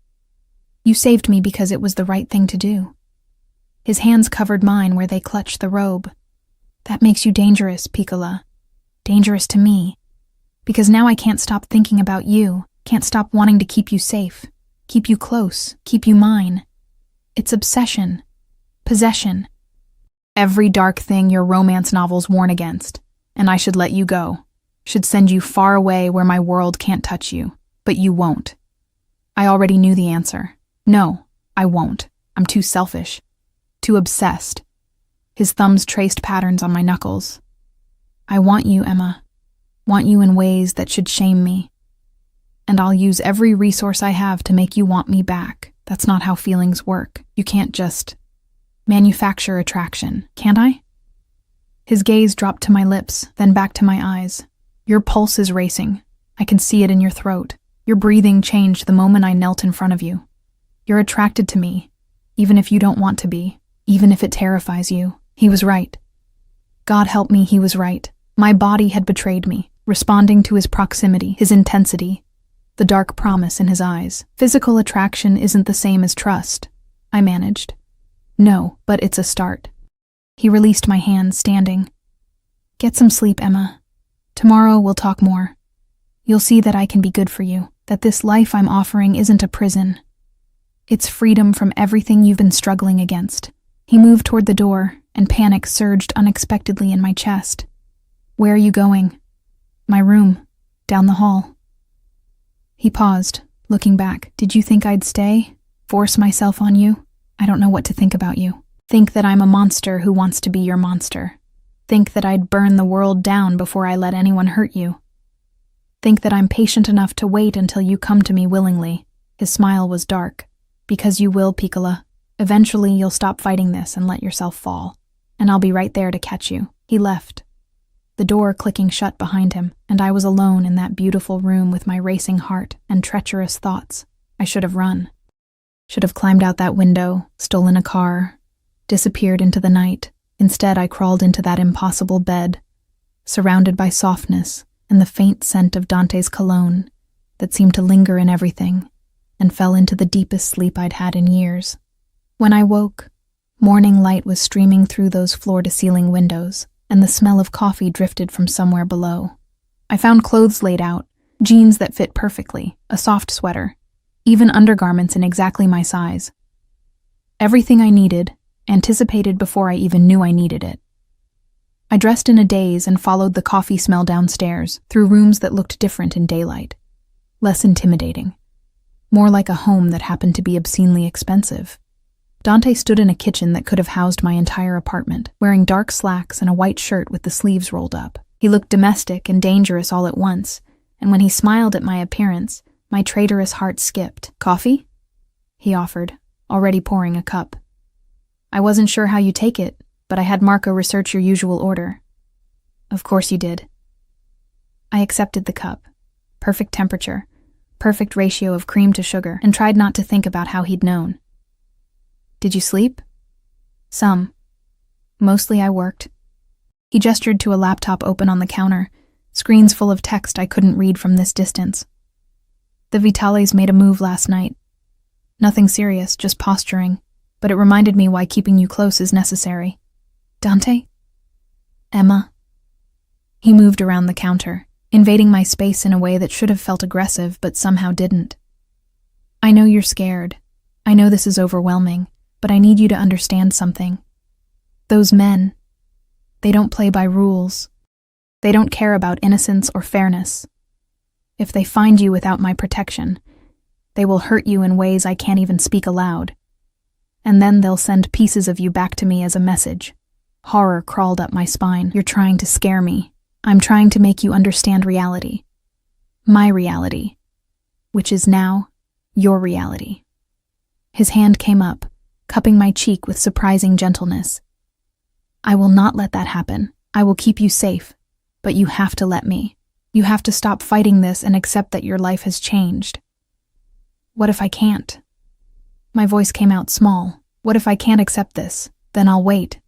You saved me because it was the right thing to do. His hands covered mine where they clutched the robe. That makes you dangerous, Piccola. Dangerous to me. Because now I can't stop thinking about you, can't stop wanting to keep you safe, keep you close, keep you mine. It's obsession. Possession. Every dark thing your romance novels warn against. And I should let you go. Should send you far away where my world can't touch you. But you won't. I already knew the answer. No, I won't. I'm too selfish. Too obsessed. His thumbs traced patterns on my knuckles. I want you, Emma. Want you in ways that should shame me. And I'll use every resource I have to make you want me back. That's not how feelings work. You can't just manufacture attraction, can't I? His gaze dropped to my lips, then back to my eyes. Your pulse is racing. I can see it in your throat. Your breathing changed the moment I knelt in front of you. You're attracted to me, even if you don't want to be, even if it terrifies you. He was right. God help me, he was right. My body had betrayed me, responding to his proximity, his intensity, the dark promise in his eyes. Physical attraction isn't the same as trust, I managed. No, but it's a start. He released my hands, standing. Get some sleep, Emma. Tomorrow we'll talk more. You'll see that I can be good for you, that this life I'm offering isn't a prison. It's freedom from everything you've been struggling against. He moved toward the door, and panic surged unexpectedly in my chest. Where are you going? My room, down the hall. He paused, looking back. Did you think I'd stay? Force myself on you? I don't know what to think about you. Think that I'm a monster who wants to be your monster. Think that I'd burn the world down before I let anyone hurt you. Think that I'm patient enough to wait until you come to me willingly. His smile was dark. Because you will, Piccola. Eventually you'll stop fighting this and let yourself fall. And I'll be right there to catch you. He left, the door clicking shut behind him, and I was alone in that beautiful room with my racing heart and treacherous thoughts. I should have run. Should have climbed out that window, stolen a car, disappeared into the night. Instead, I crawled into that impossible bed, surrounded by softness and the faint scent of Dante's cologne that seemed to linger in everything, and fell into the deepest sleep I'd had in years. When I woke, morning light was streaming through those floor-to-ceiling windows, and the smell of coffee drifted from somewhere below. I found clothes laid out, jeans that fit perfectly, a soft sweater, even undergarments in exactly my size. Everything I needed, anticipated before I even knew I needed it. I dressed in a daze and followed the coffee smell downstairs, through rooms that looked different in daylight. Less intimidating. More like a home that happened to be obscenely expensive. Dante stood in a kitchen that could have housed my entire apartment, wearing dark slacks and a white shirt with the sleeves rolled up. He looked domestic and dangerous all at once, and when he smiled at my appearance, my traitorous heart skipped. "Coffee?" he offered, already pouring a cup. "I wasn't sure how you take it, but I had Marco research your usual order." "Of course you did." I accepted the cup. Perfect temperature, perfect ratio of cream to sugar, and tried not to think about how he'd known. "Did you sleep?" "Some. Mostly I worked." He gestured to a laptop open on the counter, screens full of text I couldn't read from this distance. "The Vitales made a move last night. Nothing serious, just posturing, but it reminded me why keeping you close is necessary." "Dante?" "Emma?" He moved around the counter, invading my space in a way that should have felt aggressive but somehow didn't. "I know you're scared. I know this is overwhelming, but I need you to understand something. Those men, they don't play by rules. They don't care about innocence or fairness. If they find you without my protection, they will hurt you in ways I can't even speak aloud. And then they'll send pieces of you back to me as a message." Horror crawled up my spine. "You're trying to scare me. I'm trying to make you understand reality. My reality, which is now your reality." His hand came up, cupping my cheek with surprising gentleness. "I will not let that happen. I will keep you safe, but you have to let me. You have to stop fighting this and accept that your life has changed." "What if I can't?" My voice came out small. "What if I can't accept this? Then I'll wait.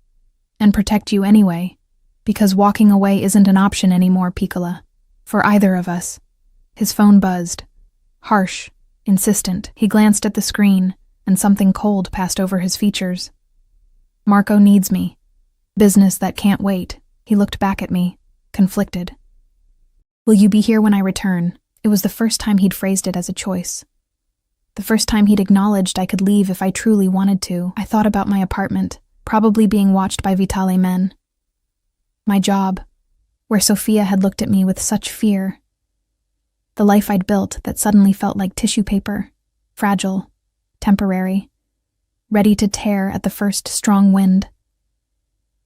And protect you anyway. Because walking away isn't an option anymore, Piccola. For either of us." His phone buzzed. Harsh, insistent. He glanced at the screen, and something cold passed over his features. "Marco needs me. Business that can't wait." He looked back at me, conflicted. "Will you be here when I return?" It was the first time he'd phrased it as a choice. The first time he'd acknowledged I could leave if I truly wanted to. I thought about my apartment, probably being watched by Vitale men. My job, where Sophia had looked at me with such fear. The life I'd built that suddenly felt like tissue paper, fragile, temporary, ready to tear at the first strong wind.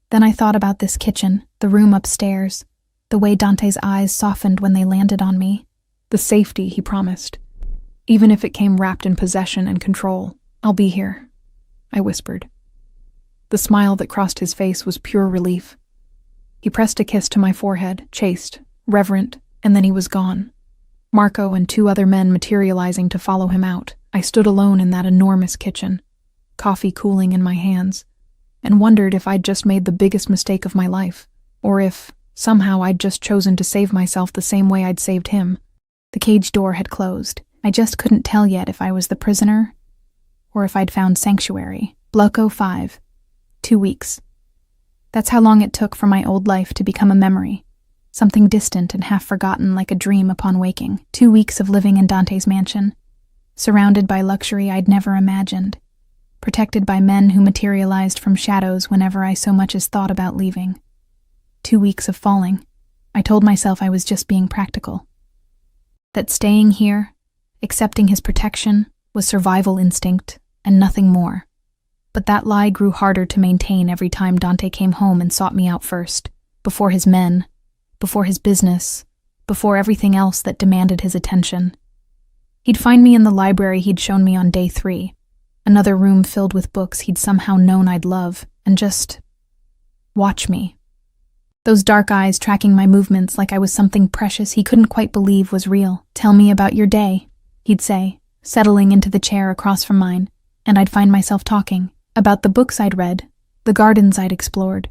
Then I thought about this kitchen, the room upstairs, the way Dante's eyes softened when they landed on me. The safety he promised. Even if it came wrapped in possession and control. "I'll be here," I whispered. The smile that crossed his face was pure relief. He pressed a kiss to my forehead, chaste, reverent, and then he was gone. Marco and 2 other men materializing to follow him out. I stood alone in that enormous kitchen, coffee cooling in my hands, and wondered if I'd just made the biggest mistake of my life, or if, somehow, I'd just chosen to save myself the same way I'd saved him. The cage door had closed. I just couldn't tell yet if I was the prisoner, or if I'd found sanctuary. Blocko 5. 2 weeks. That's how long it took for my old life to become a memory, something distant and half-forgotten like a dream upon waking. 2 weeks of living in Dante's mansion, surrounded by luxury I'd never imagined, protected by men who materialized from shadows whenever I so much as thought about leaving. 2 weeks of falling. I told myself I was just being practical. That staying here, accepting his protection, was survival instinct and nothing more. But that lie grew harder to maintain every time Dante came home and sought me out first, before his men, before his business, before everything else that demanded his attention. He'd find me in the library he'd shown me on day 3, another room filled with books he'd somehow known I'd love, and just watch me. Those dark eyes tracking my movements like I was something precious he couldn't quite believe was real. "Tell me about your day," he'd say, settling into the chair across from mine, and I'd find myself talking. About the books I'd read, the gardens I'd explored,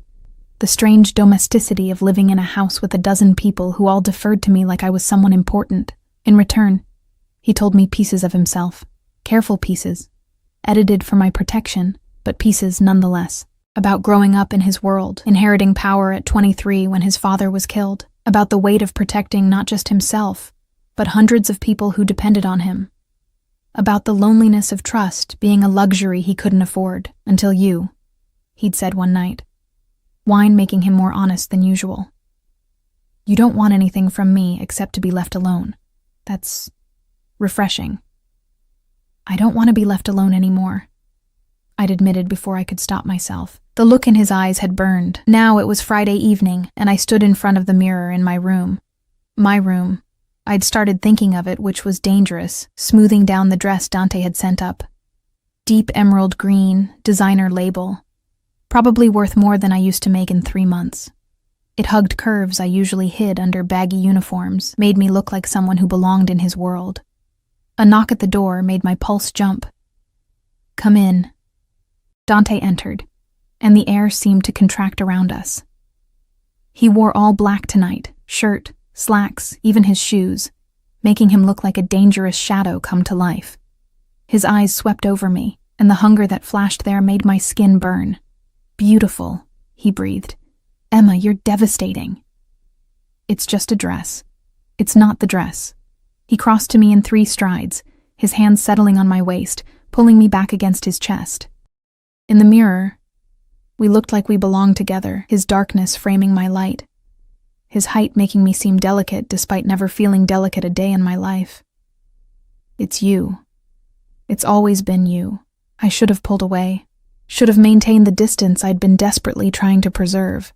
the strange domesticity of living in a house with a dozen people who all deferred to me like I was someone important. In return, he told me pieces of himself, careful pieces, edited for my protection, but pieces nonetheless. About growing up in his world, inheriting power at 23 when his father was killed, about the weight of protecting not just himself, but hundreds of people who depended on him. About the loneliness of trust being a luxury he couldn't afford, until you, he'd said one night, wine making him more honest than usual. You don't want anything from me except to be left alone. That's refreshing. I don't want to be left alone anymore, I'd admitted before I could stop myself. The look in his eyes had burned. Now it was Friday evening, and I stood in front of the mirror in my room. My room. I'd started thinking of it, which was dangerous, smoothing down the dress Dante had sent up. Deep emerald green, designer label. Probably worth more than I used to make in 3 months. It hugged curves I usually hid under baggy uniforms, made me look like someone who belonged in his world. A knock at the door made my pulse jump. Come in. Dante entered, and the air seemed to contract around us. He wore all black tonight, shirt, slacks, even his shoes, making him look like a dangerous shadow come to life. His eyes swept over me, and the hunger that flashed there made my skin burn. Beautiful, he breathed. Emma, you're devastating. It's just a dress. It's not the dress. He crossed to me in 3 strides, his hands settling on my waist, pulling me back against his chest. In the mirror, we looked like we belonged together, his darkness framing my light, his height making me seem delicate despite never feeling delicate a day in my life. It's you. It's always been you. I should have pulled away, should have maintained the distance I'd been desperately trying to preserve.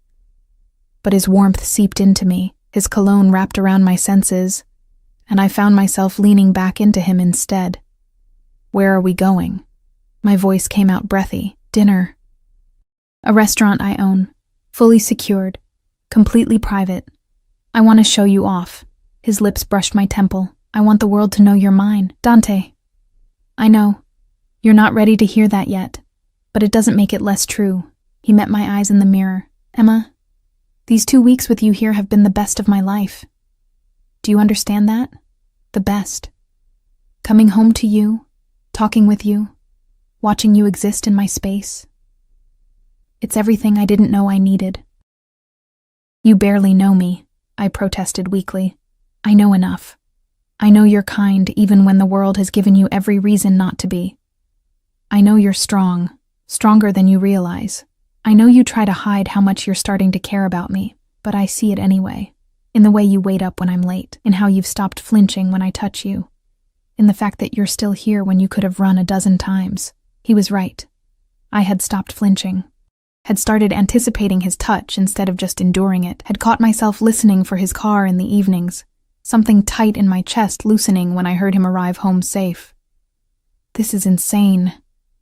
But his warmth seeped into me, his cologne wrapped around my senses, and I found myself leaning back into him instead. Where are we going? My voice came out breathy. Dinner. A restaurant I own, fully secured, completely private. I want to show you off. His lips brushed my temple. I want the world to know you're mine. Dante. I know. You're not ready to hear that yet, but it doesn't make it less true. He met my eyes in the mirror. Emma, these 2 weeks with you here have been the best of my life. Do you understand that? The best. Coming home to you, talking with you, watching you exist in my space. It's everything I didn't know I needed. You barely know me, I protested weakly. I know enough. I know you're kind even when the world has given you every reason not to be. I know you're strong, stronger than you realize. I know you try to hide how much you're starting to care about me, but I see it anyway. In the way you wait up when I'm late, in how you've stopped flinching when I touch you, in the fact that you're still here when you could have run a dozen times. He was right. I had stopped flinching, had started anticipating his touch instead of just enduring it, had caught myself listening for his car in the evenings, something tight in my chest loosening when I heard him arrive home safe. This is insane,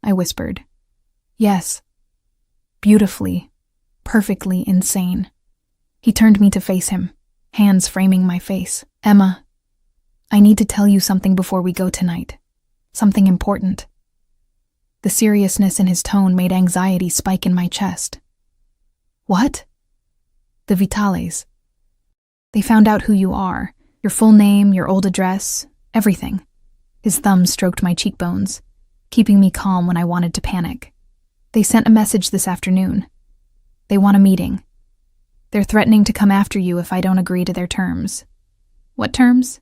I whispered. Yes. Beautifully, perfectly insane. He turned me to face him, hands framing my face. Emma, I need to tell you something before we go tonight. Something important. The seriousness in his tone made anxiety spike in my chest. What? The Vitales. They found out who you are, your full name, your old address, everything. His thumb stroked my cheekbones, keeping me calm when I wanted to panic. They sent a message this afternoon. They want a meeting. They're threatening to come after you if I don't agree to their terms. What terms?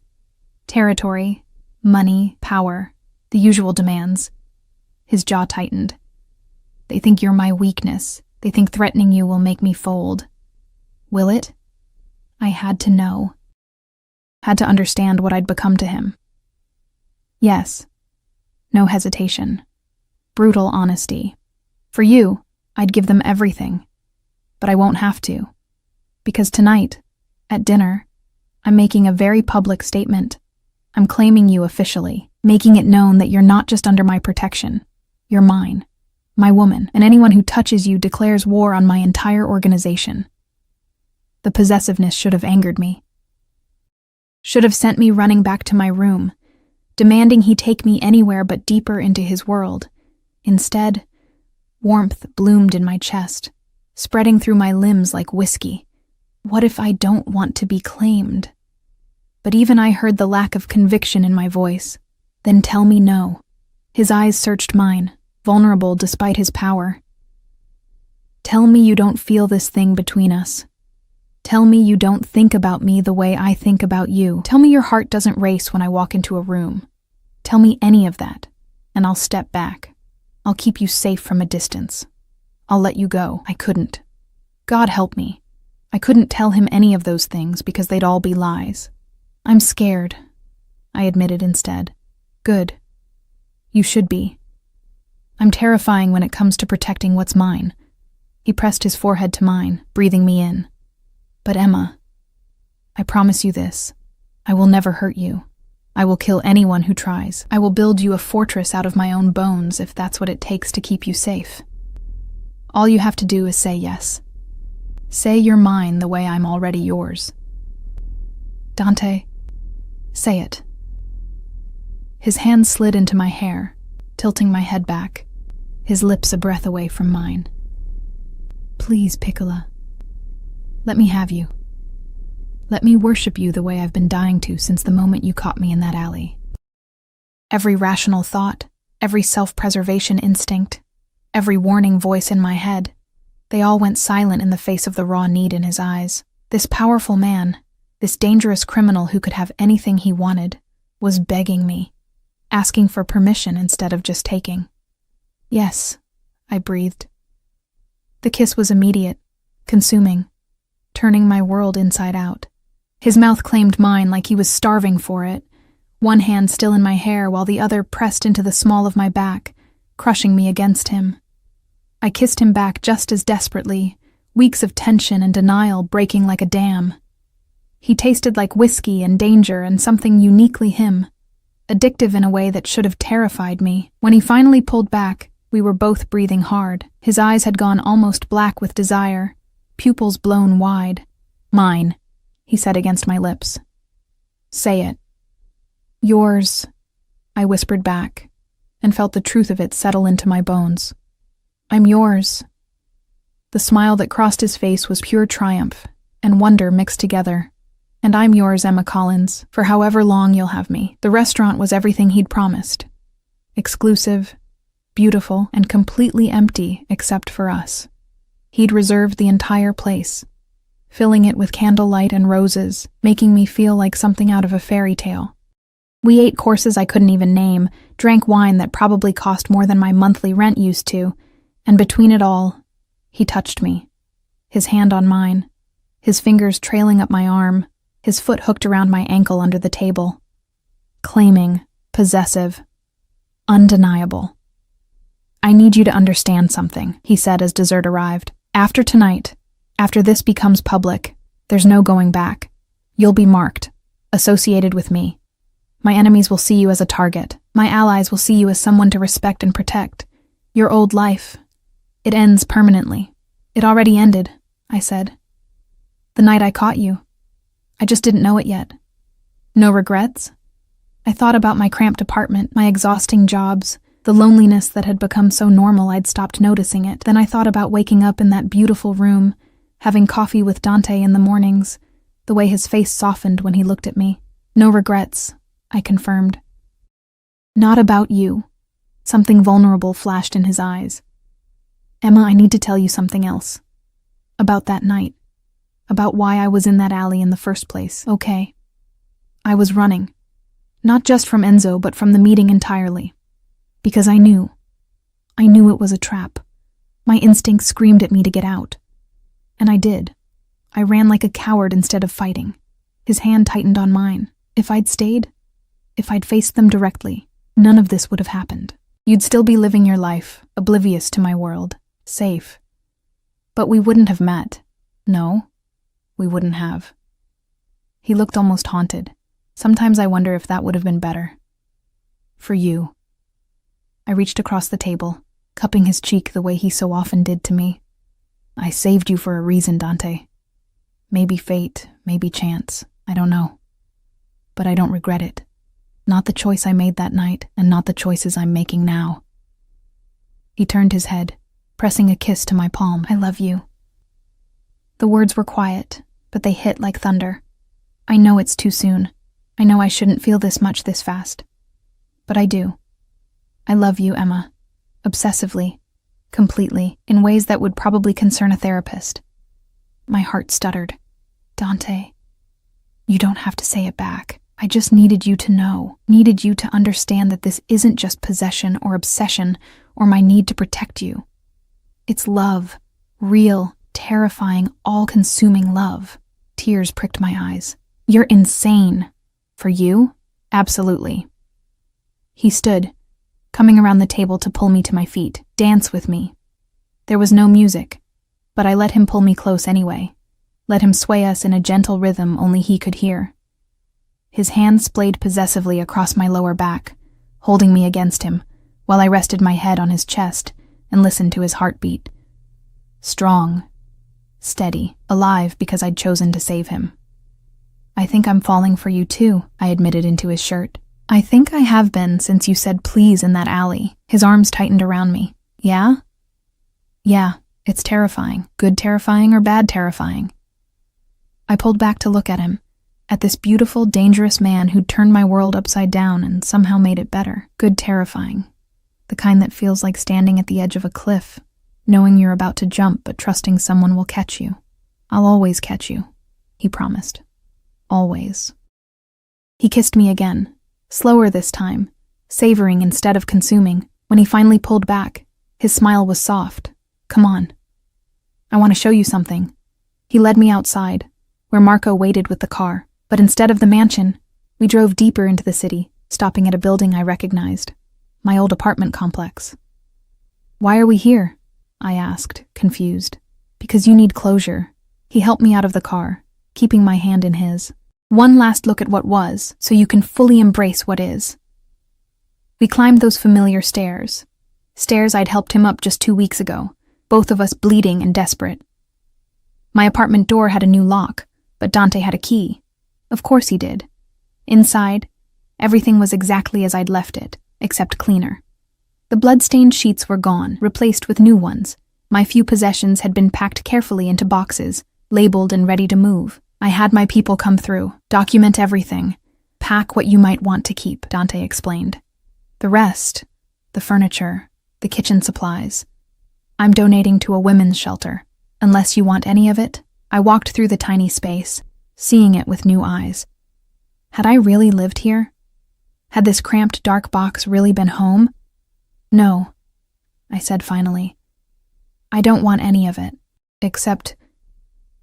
Territory, money, power, the usual demands. His jaw tightened. They think you're my weakness. They think threatening you will make me fold. Will it? I had to know. Had to understand what I'd become to him. Yes. No hesitation. Brutal honesty. For you, I'd give them everything. But I won't have to. Because tonight, at dinner, I'm making a very public statement. I'm claiming you officially, making it known that you're not just under my protection. You're mine, my woman, and anyone who touches you declares war on my entire organization. The possessiveness should have angered me. Should have sent me running back to my room, demanding he take me anywhere but deeper into his world. Instead, warmth bloomed in my chest, spreading through my limbs like whiskey. What if I don't want to be claimed? But even I heard the lack of conviction in my voice. Then tell me no. His eyes searched mine, vulnerable despite his power. Tell me you don't feel this thing between us. Tell me you don't think about me the way I think about you. Tell me your heart doesn't race when I walk into a room. Tell me any of that, and I'll step back. I'll keep you safe from a distance. I'll let you go. I couldn't. God help me. I couldn't tell him any of those things because they'd all be lies. I'm scared, I admitted instead. Good. You should be. I'm terrifying when it comes to protecting what's mine. He pressed his forehead to mine, breathing me in. But Emma, I promise you this. I will never hurt you. I will kill anyone who tries. I will build you a fortress out of my own bones if that's what it takes to keep you safe. All you have to do is say yes. Say you're mine the way I'm already yours. Dante, say it. His hand slid into my hair, tilting my head back, his lips a breath away from mine. Please, Piccola. Let me have you. Let me worship you the way I've been dying to since the moment you caught me in that alley. Every rational thought, every self-preservation instinct, every warning voice in my head, they all went silent in the face of the raw need in his eyes. This powerful man, this dangerous criminal who could have anything he wanted, was begging me, asking for permission instead of just taking. Yes, I breathed. The kiss was immediate, consuming, turning my world inside out. His mouth claimed mine like he was starving for it, one hand still in my hair while the other pressed into the small of my back, crushing me against him. I kissed him back just as desperately, weeks of tension and denial breaking like a dam. He tasted like whiskey and danger and something uniquely him, addictive in a way that should have terrified me. When he finally pulled back, we were both breathing hard. His eyes had gone almost black with desire, pupils blown wide. Mine, he said against my lips. Say it. Yours, I whispered back, and felt the truth of it settle into my bones. I'm yours. The smile that crossed his face was pure triumph and wonder mixed together. And I'm yours, Emma Collins, for however long you'll have me. The restaurant was everything he'd promised. Exclusive, beautiful, and completely empty except for us. He'd reserved the entire place, filling it with candlelight and roses, making me feel like something out of a fairy tale. We ate courses I couldn't even name, drank wine that probably cost more than my monthly rent used to, and between it all, he touched me, his hand on mine, his fingers trailing up my arm, his foot hooked around my ankle under the table. Claiming, possessive, undeniable. I need you to understand something, he said as dessert arrived. After tonight, after this becomes public, there's no going back. You'll be marked, associated with me. My enemies will see you as a target. My allies will see you as someone to respect and protect. Your old life, it ends permanently. It already ended, I said. The night I caught you. I just didn't know it yet. No regrets? I thought about my cramped apartment, my exhausting jobs, the loneliness that had become so normal I'd stopped noticing it. Then I thought about waking up in that beautiful room, having coffee with Dante in the mornings, the way his face softened when he looked at me. No regrets, I confirmed. Not about you. Something vulnerable flashed in his eyes. Emma, I need to tell you something else. About that night. About why I was in that alley in the first place. Okay. I was running. Not just from Enzo, but from the meeting entirely. Because I knew. I knew it was a trap. My instinct screamed at me to get out. And I did. I ran like a coward instead of fighting. His hand tightened on mine. If I'd stayed, if I'd faced them directly, none of this would have happened. You'd still be living your life, oblivious to my world, safe. But we wouldn't have met. No, we wouldn't have. He looked almost haunted. Sometimes I wonder if that would have been better. For you. I reached across the table, cupping his cheek the way he so often did to me. I saved you for a reason, Dante. Maybe fate, maybe chance, I don't know. But I don't regret it. Not the choice I made that night, and not the choices I'm making now. He turned his head, pressing a kiss to my palm. I love you. The words were quiet, but they hit like thunder. I know it's too soon. I know I shouldn't feel this much this fast. But I do. I love you, Emma. Obsessively. Completely. In ways that would probably concern a therapist. My heart stuttered. Dante, you don't have to say it back. I just needed you to know. Needed you to understand that this isn't just possession or obsession or my need to protect you. It's love. Real, terrifying, all-consuming love. Tears pricked my eyes. You're insane. For you? Absolutely. He stood, coming around the table to pull me to my feet, dance with me. There was no music, but I let him pull me close anyway, let him sway us in a gentle rhythm only he could hear. His hand splayed possessively across my lower back, holding me against him, while I rested my head on his chest and listened to his heartbeat. Strong, steady, alive because I'd chosen to save him. I think I'm falling for you too, I admitted into his shirt. I think I have been since you said please in that alley. His arms tightened around me. Yeah? Yeah, it's terrifying. Good terrifying or bad terrifying? I pulled back to look at him, at this beautiful, dangerous man who'd turned my world upside down and somehow made it better. Good terrifying. The kind that feels like standing at the edge of a cliff, knowing you're about to jump but trusting someone will catch you. I'll always catch you, he promised. Always. He kissed me again, slower this time, savoring instead of consuming. When he finally pulled back, his smile was soft. Come on. I want to show you something. He led me outside, where Marco waited with the car, but instead of the mansion, we drove deeper into the city, stopping at a building I recognized, my old apartment complex. Why are we here? I asked, confused. Because you need closure. He helped me out of the car, keeping my hand in his. One last look at what was, so you can fully embrace what is. We climbed those familiar stairs. Stairs I'd helped him up just 2 weeks ago, both of us bleeding and desperate. My apartment door had a new lock, but Dante had a key. Of course he did. Inside, everything was exactly as I'd left it, except cleaner. The blood-stained sheets were gone, replaced with new ones. My few possessions had been packed carefully into boxes, labeled and ready to move. I had my people come through, document everything, pack what you might want to keep, Dante explained. The rest, the furniture, the kitchen supplies, I'm donating to a women's shelter. Unless you want any of it, I walked through the tiny space, seeing it with new eyes. Had I really lived here? Had this cramped, dark box really been home? No, I said finally. I don't want any of it, except...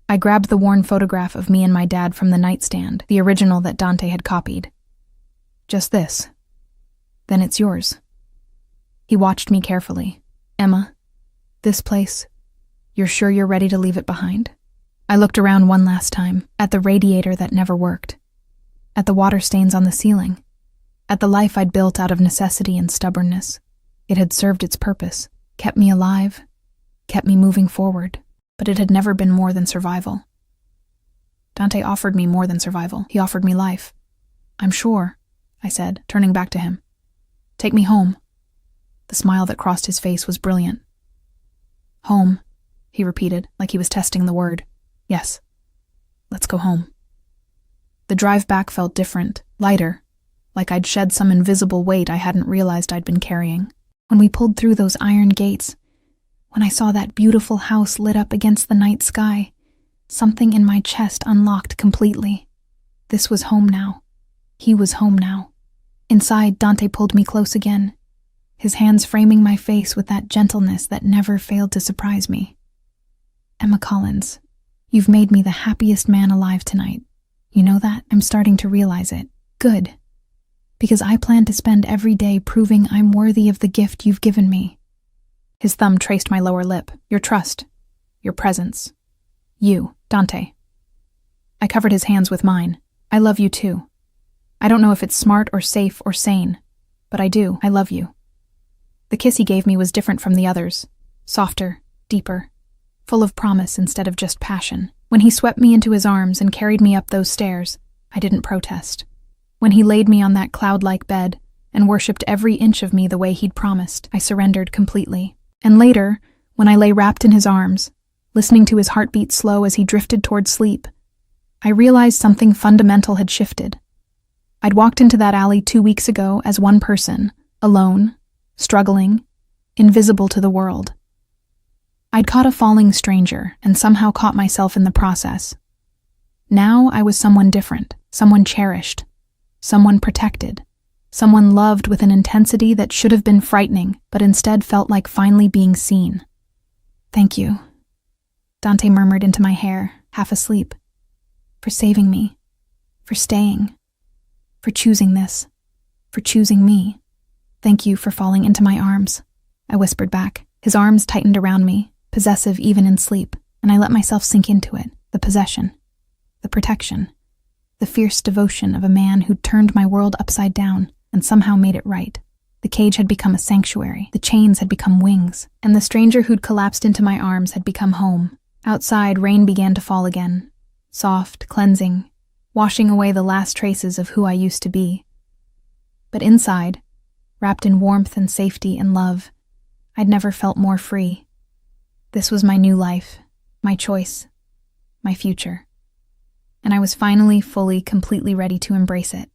I grabbed the worn photograph of me and my dad from the nightstand, the original that Dante had copied. Just this. Then it's yours. He watched me carefully. Emma, this place, you're sure you're ready to leave it behind? I looked around one last time, at the radiator that never worked, at the water stains on the ceiling, at the life I'd built out of necessity and stubbornness. It had served its purpose, kept me alive, kept me moving forward, but it had never been more than survival. Dante offered me more than survival. He offered me life. I'm sure, I said, turning back to him. Take me home. The smile that crossed his face was brilliant. Home, he repeated, like he was testing the word. Yes, let's go home. The drive back felt different, lighter, like I'd shed some invisible weight I hadn't realized I'd been carrying. When we pulled through those iron gates, when I saw that beautiful house lit up against the night sky, something in my chest unlocked completely. This was home now. He was home now. Inside, Dante pulled me close again, his hands framing my face with that gentleness that never failed to surprise me. Emma Collins, you've made me the happiest man alive tonight. You know that? I'm starting to realize it. Good. Because I plan to spend every day proving I'm worthy of the gift you've given me. His thumb traced my lower lip. Your trust. Your presence. You, Dante. I covered his hands with mine. I love you too. I don't know if it's smart or safe or sane, but I do. I love you. The kiss he gave me was different from the others. Softer, deeper, full of promise instead of just passion. When he swept me into his arms and carried me up those stairs, I didn't protest. When he laid me on that cloud-like bed and worshipped every inch of me the way he'd promised, I surrendered completely. And later, when I lay wrapped in his arms, listening to his heartbeat slow as he drifted toward sleep, I realized something fundamental had shifted. I'd walked into that alley 2 weeks ago as one person, alone, struggling, invisible to the world. I'd caught a falling stranger and somehow caught myself in the process. Now I was someone different, someone cherished, someone protected. Someone loved with an intensity that should have been frightening, but instead felt like finally being seen. Thank you, Dante murmured into my hair, half asleep. For saving me. For staying. For choosing this. For choosing me. Thank you for falling into my arms, I whispered back. His arms tightened around me, possessive even in sleep, and I let myself sink into it, the possession, the protection, the fierce devotion of a man who'd turned my world upside down and somehow made it right. The cage had become a sanctuary, the chains had become wings, and the stranger who'd collapsed into my arms had become home. Outside, rain began to fall again, soft, cleansing, washing away the last traces of who I used to be. But inside, wrapped in warmth and safety and love, I'd never felt more free. This was my new life, my choice, my future. And I was finally, fully, completely ready to embrace it.